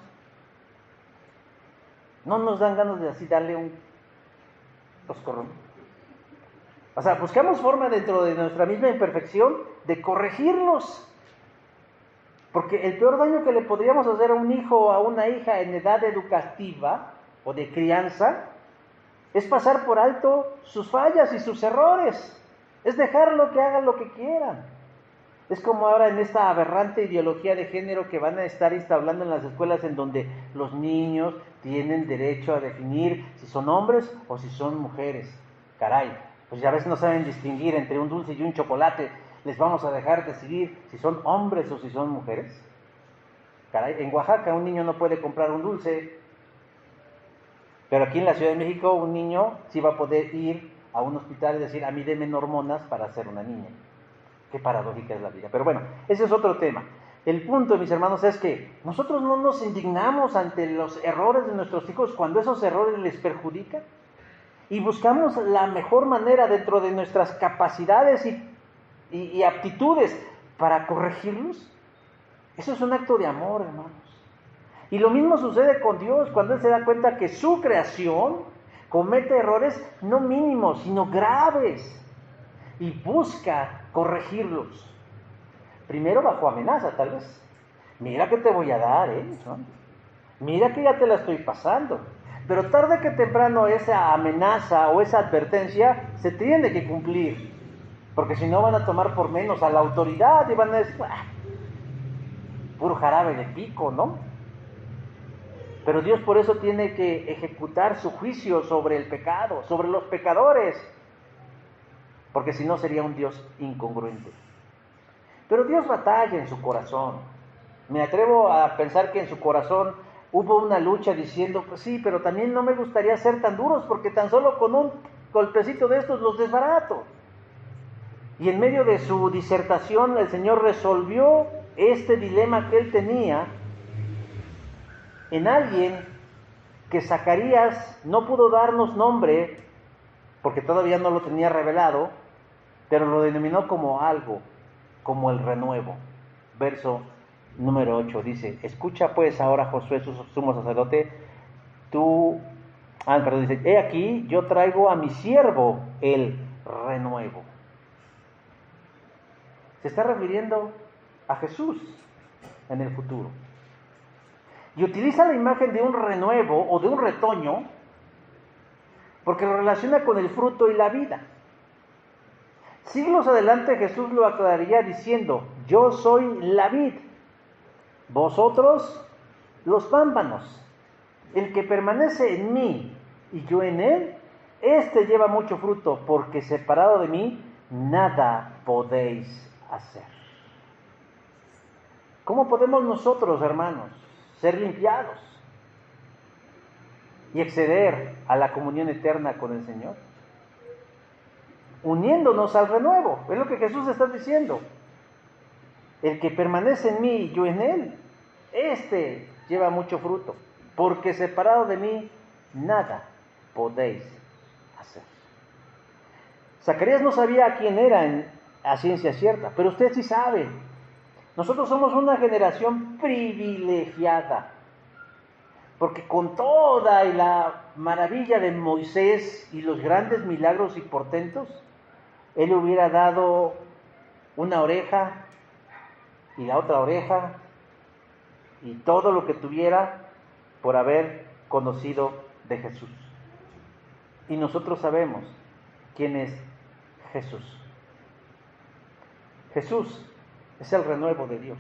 ¿No nos dan ganas de así darle un coscorrón? O sea, buscamos forma dentro de nuestra misma imperfección de corregirlos. Porque el peor daño que le podríamos hacer a un hijo o a una hija en edad educativa o de crianza es pasar por alto sus fallas y sus errores. Es dejarlo que hagan lo que quieran. Es como ahora en esta aberrante ideología de género que van a estar instaurando en las escuelas en donde los niños tienen derecho a definir si son hombres o si son mujeres. Caray, pues ya a veces no saben distinguir entre un dulce y un chocolate. ¿Les vamos a dejar decidir si son hombres o si son mujeres? Caray, en Oaxaca un niño no puede comprar un dulce, pero aquí en la Ciudad de México un niño sí va a poder ir a un hospital y decir, a mí denme hormonas para ser una niña. Qué paradójica es la vida. Pero bueno, ese es otro tema. El punto, mis hermanos, es que nosotros no nos indignamos ante los errores de nuestros hijos cuando esos errores les perjudican y buscamos la mejor manera dentro de nuestras capacidades y aptitudes para corregirlos. Eso es un acto de amor, hermanos. Y lo mismo sucede con Dios cuando Él se da cuenta que su creación comete errores no mínimos, sino graves, y busca corregirlos. Primero bajo amenaza, tal vez. Mira que te voy a dar, ¿no? Mira que ya te la estoy pasando. Pero tarde que temprano esa amenaza o esa advertencia se tiene que cumplir. Porque si no van a tomar por menos a la autoridad y van a decir, puro jarabe de pico, ¿no? Pero Dios por eso tiene que ejecutar su juicio sobre el pecado, sobre los pecadores. Porque si no sería un Dios incongruente. Pero Dios batalla en su corazón. Me atrevo a pensar que en su corazón hubo una lucha diciendo, pues sí, pero también no me gustaría ser tan duros porque tan solo con un golpecito de estos los desbarato. Y en medio de su disertación el Señor resolvió este dilema que él tenía en alguien que Zacarías no pudo darnos nombre porque todavía no lo tenía revelado, pero lo denominó como algo, como el renuevo. Verso número 8 dice, escucha pues ahora Josué, sumo sacerdote, dice, he aquí yo traigo a mi siervo el renuevo. Se está refiriendo a Jesús en el futuro. Y utiliza la imagen de un renuevo o de un retoño porque lo relaciona con el fruto y la vida. Siglos adelante Jesús lo aclararía diciendo, yo soy la vid, vosotros los pámpanos. El que permanece en mí y yo en él, éste lleva mucho fruto, porque separado de mí nada podéis hacer. ¿Cómo podemos nosotros, hermanos, ser limpiados y acceder a la comunión eterna con el Señor? Uniéndonos al renuevo, es lo que Jesús está diciendo. El que permanece en mí y yo en él, este lleva mucho fruto, porque separado de mí nada podéis hacer. Zacarías no sabía quién era a ciencia cierta, pero usted sí sabe. Nosotros somos una generación privilegiada, porque con toda la maravilla de Moisés y los grandes milagros y portentos, él hubiera dado una oreja y la otra oreja y todo lo que tuviera por haber conocido de Jesús. Y nosotros sabemos quién es Jesús. Jesús es el renuevo de Dios.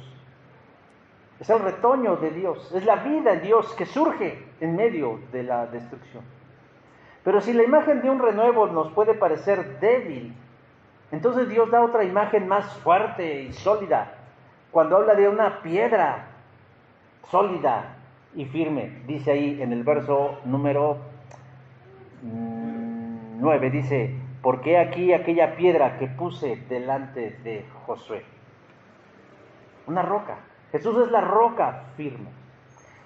Es el retoño de Dios. Es la vida en Dios que surge en medio de la destrucción. Pero si la imagen de un renuevo nos puede parecer débil, entonces Dios da otra imagen más fuerte y sólida. Cuando habla de una piedra sólida y firme, dice ahí en el verso número 9, dice, porque aquí aquella piedra que puse delante de Josué. Una roca. Jesús es la roca firme.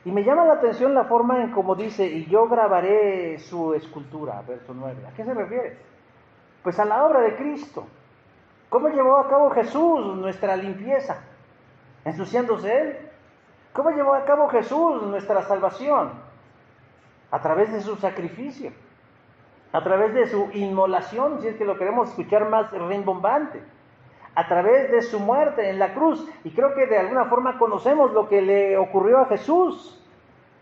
Y me llama la atención la forma en cómo dice, y yo grabaré su escultura, verso 9. ¿A qué se refiere? Pues a la obra de Cristo. ¿Cómo llevó a cabo Jesús nuestra limpieza? ¿Ensuciándose Él? ¿Cómo llevó a cabo Jesús nuestra salvación? A través de su sacrificio, a través de su inmolación, si es que lo queremos escuchar más rimbombante, a través de su muerte en la cruz. Y creo que de alguna forma conocemos lo que le ocurrió a Jesús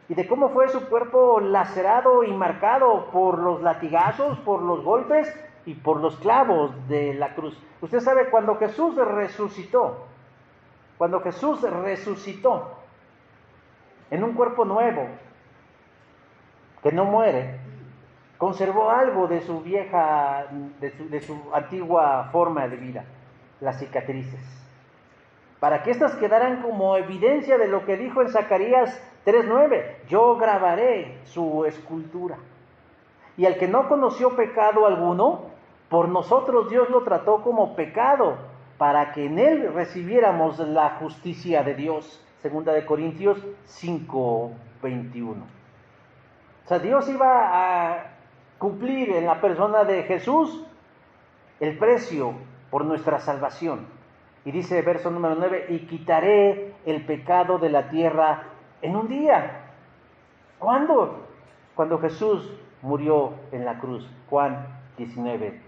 y de cómo fue su cuerpo lacerado y marcado por los latigazos, por los golpes y por los clavos de la cruz. Usted sabe, cuando Jesús resucitó en un cuerpo nuevo, que no muere, conservó algo de su vieja, de su antigua forma de vida, las cicatrices, para que éstas quedaran como evidencia de lo que dijo en Zacarías 3:9, yo grabaré su escultura. Y al que no conoció pecado alguno, por nosotros Dios lo trató como pecado, para que en él recibiéramos la justicia de Dios. Segunda de Corintios 5:21. O sea, Dios iba a cumplir en la persona de Jesús el precio por nuestra salvación. Y dice verso número 9, y quitaré el pecado de la tierra en un día. ¿Cuándo? Cuando Jesús murió en la cruz. Juan 19:30.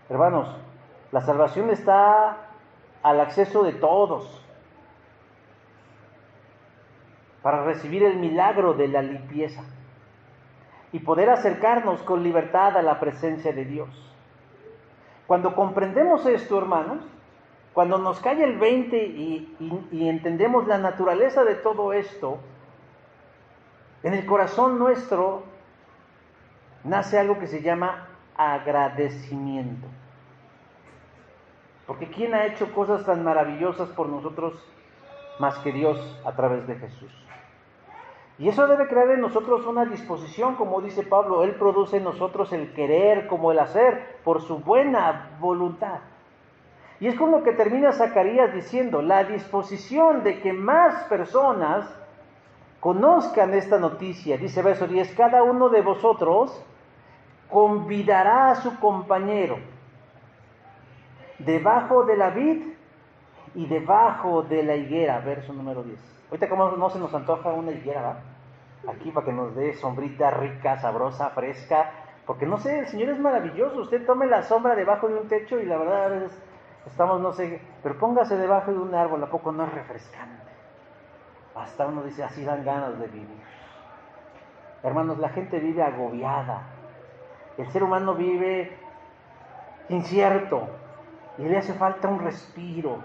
Hermanos, la salvación está al acceso de todos para recibir el milagro de la limpieza y poder acercarnos con libertad a la presencia de Dios. Cuando comprendemos esto, hermanos, cuando nos cae el 20 y entendemos la naturaleza de todo esto, en el corazón nuestro nace algo que se llama agradecimiento. Porque ¿quién ha hecho cosas tan maravillosas por nosotros más que Dios a través de Jesús? Y eso debe crear en nosotros una disposición, como dice Pablo, Él produce en nosotros el querer como el hacer, por su buena voluntad. Y es con lo que termina Zacarías diciendo, la disposición de que más personas conozcan esta noticia. Dice verso 10, cada uno de vosotros convidará a su compañero debajo de la vid y debajo de la higuera. Verso número 10. Ahorita como no se nos antoja una higuera, ¿va? Aquí para que nos dé sombrita rica, sabrosa, fresca, porque no sé, el Señor es maravilloso. Usted tome la sombra debajo de un techo y la verdad a veces estamos, no sé, pero póngase debajo de un árbol, ¿a poco no es refrescante? Hasta uno dice, así dan ganas de vivir. Hermanos, la gente vive agobiada. El ser humano vive incierto y le hace falta un respiro.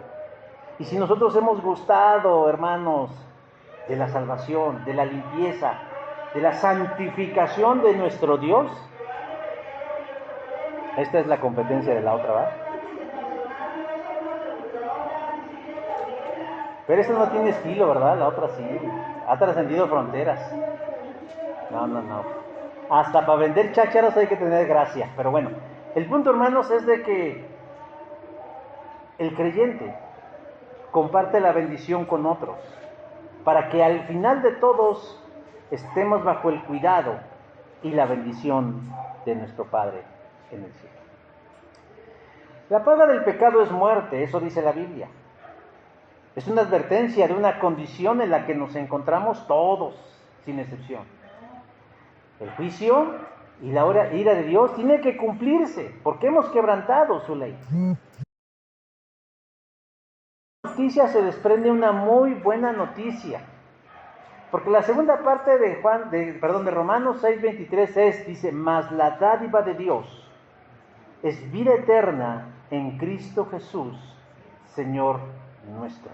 Y si nosotros hemos gustado, hermanos, de la salvación, de la limpieza, de la santificación de nuestro Dios, esta es la competencia de la otra, ¿va? Pero esta no tiene estilo, ¿verdad? La otra sí. Ha trascendido fronteras. No. Hasta para vender chácharos hay que tener gracia. Pero bueno, el punto, hermanos, es de que el creyente comparte la bendición con otros, para que al final de todos estemos bajo el cuidado y la bendición de nuestro Padre en el cielo. La paga del pecado es muerte, eso dice la Biblia. Es una advertencia de una condición en la que nos encontramos todos, sin excepción. El juicio y la ira de Dios tiene que cumplirse, porque hemos quebrantado su ley. Noticia se desprende una muy buena noticia, porque la segunda parte de Romanos 6:23 dice, mas la dádiva de Dios es vida eterna en Cristo Jesús, Señor nuestro.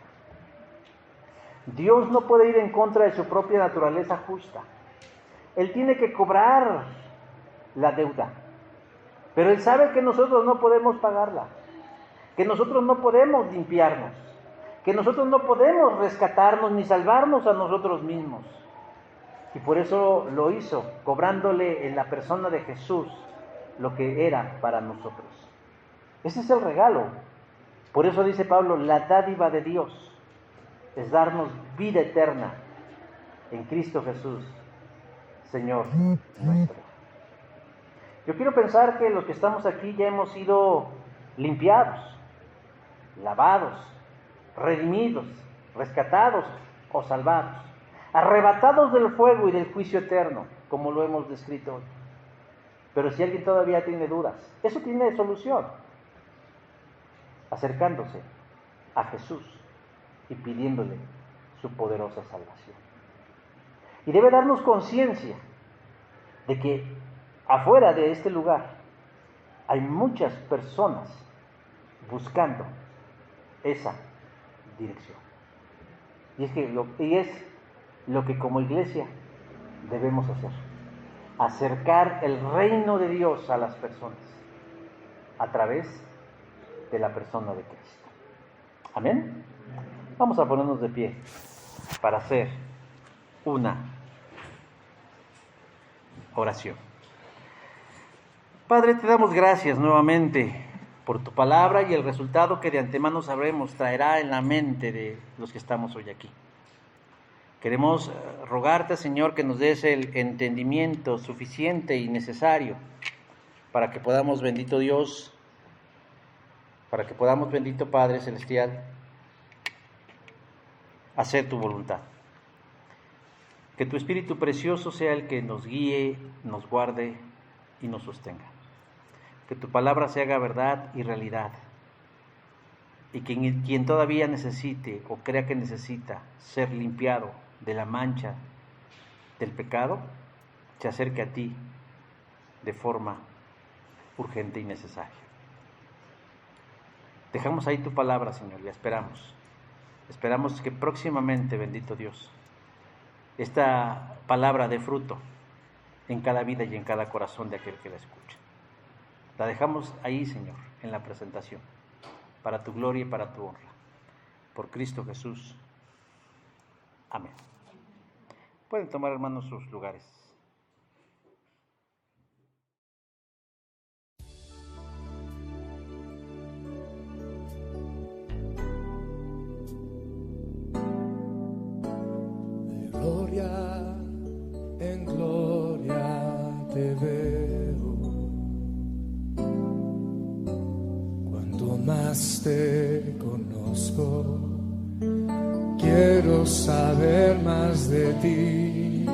Dios no puede ir en contra de su propia naturaleza justa. Él tiene que cobrar la deuda, pero Él sabe que nosotros no podemos pagarla, que nosotros no podemos limpiarnos, que nosotros no podemos rescatarnos ni salvarnos a nosotros mismos. Y por eso lo hizo, cobrándole en la persona de Jesús lo que era para nosotros. Ese es el regalo. Por eso dice Pablo, la dádiva de Dios es darnos vida eterna en Cristo Jesús, Señor nuestro. Yo quiero pensar que los que estamos aquí ya hemos sido limpiados, lavados, redimidos, rescatados o salvados, arrebatados del fuego y del juicio eterno, como lo hemos descrito hoy. Pero si alguien todavía tiene dudas, eso tiene solución, acercándose a Jesús y pidiéndole su poderosa salvación. Y debe darnos conciencia de que afuera de este lugar hay muchas personas buscando esa dirección. Y es lo que como iglesia debemos hacer. Acercar el reino de Dios a las personas a través de la persona de Cristo. Amén. Vamos a ponernos de pie para hacer una oración. Padre, te damos gracias nuevamente por tu palabra y el resultado que de antemano sabremos traerá en la mente de los que estamos hoy aquí. Queremos rogarte, Señor, que nos des el entendimiento suficiente y necesario para que podamos, bendito Dios, bendito Padre Celestial, hacer tu voluntad. Que tu Espíritu precioso sea el que nos guíe, nos guarde y nos sostenga. Que tu palabra se haga verdad y realidad. Y que quien todavía necesite o crea que necesita ser limpiado de la mancha del pecado, se acerque a ti de forma urgente y necesaria. Dejamos ahí tu palabra, Señor, y esperamos. Esperamos que próximamente, bendito Dios, esta palabra dé fruto en cada vida y en cada corazón de aquel que la escucha. La dejamos ahí, Señor, en la presentación, para tu gloria y para tu honra. Por Cristo Jesús. Amén. Pueden tomar, hermanos, sus lugares. Gloria en gloria te veo, cuanto más te conozco, quiero saber más de ti,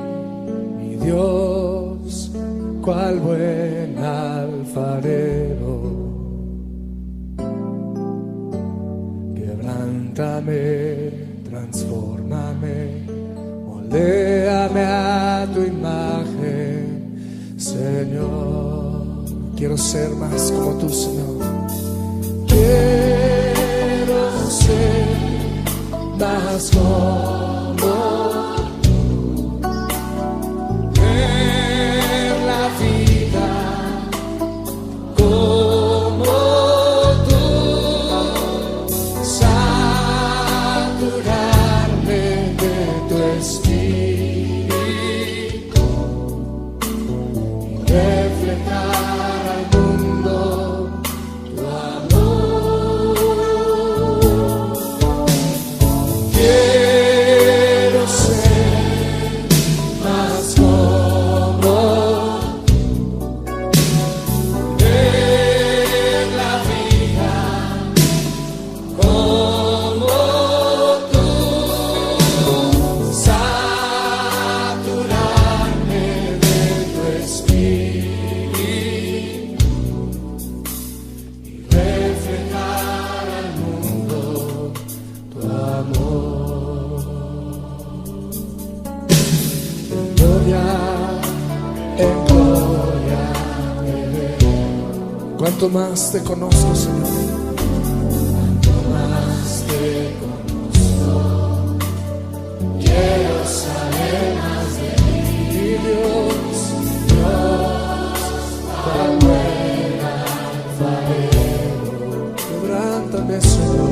mi Dios, cual buen alfarero, quebrántame, transfórmame, moldéame a tu imagen, Señor. Quiero ser más como tú, Señor. Quiero ser más como tú. Ver la vida como tú. Saturarme de tu espíritu y reflejar al mundo tu amor. Quiero ser más como tú, ver la vida como tú, saturarme de tu espíritu y reflejar al mundo tu amor. En gloria te veo. Cuanto más te conozco, Señor. Cuanto más te conozco, quiero saber más de ti, Dios, cual buen alfarero. Quebrántame, Señor.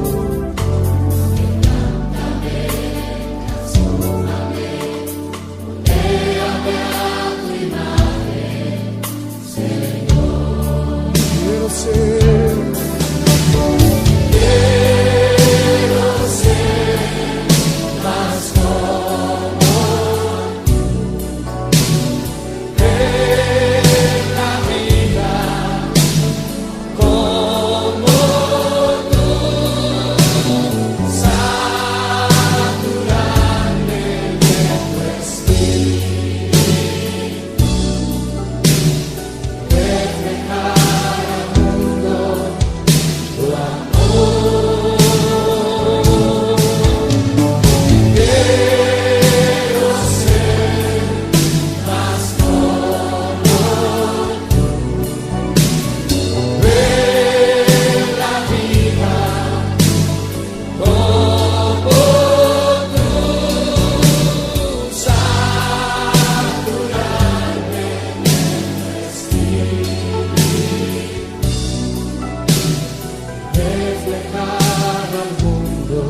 Quiero ser más como tú, ver la vida como tú, saturarme de tu espíritu, reflejar al mundo tu amor. Quiero ser más como tú, ver la vida como tú, saturarme de tu espíritu, reflejar al mundo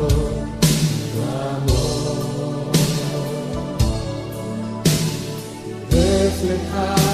tu amor, reflejar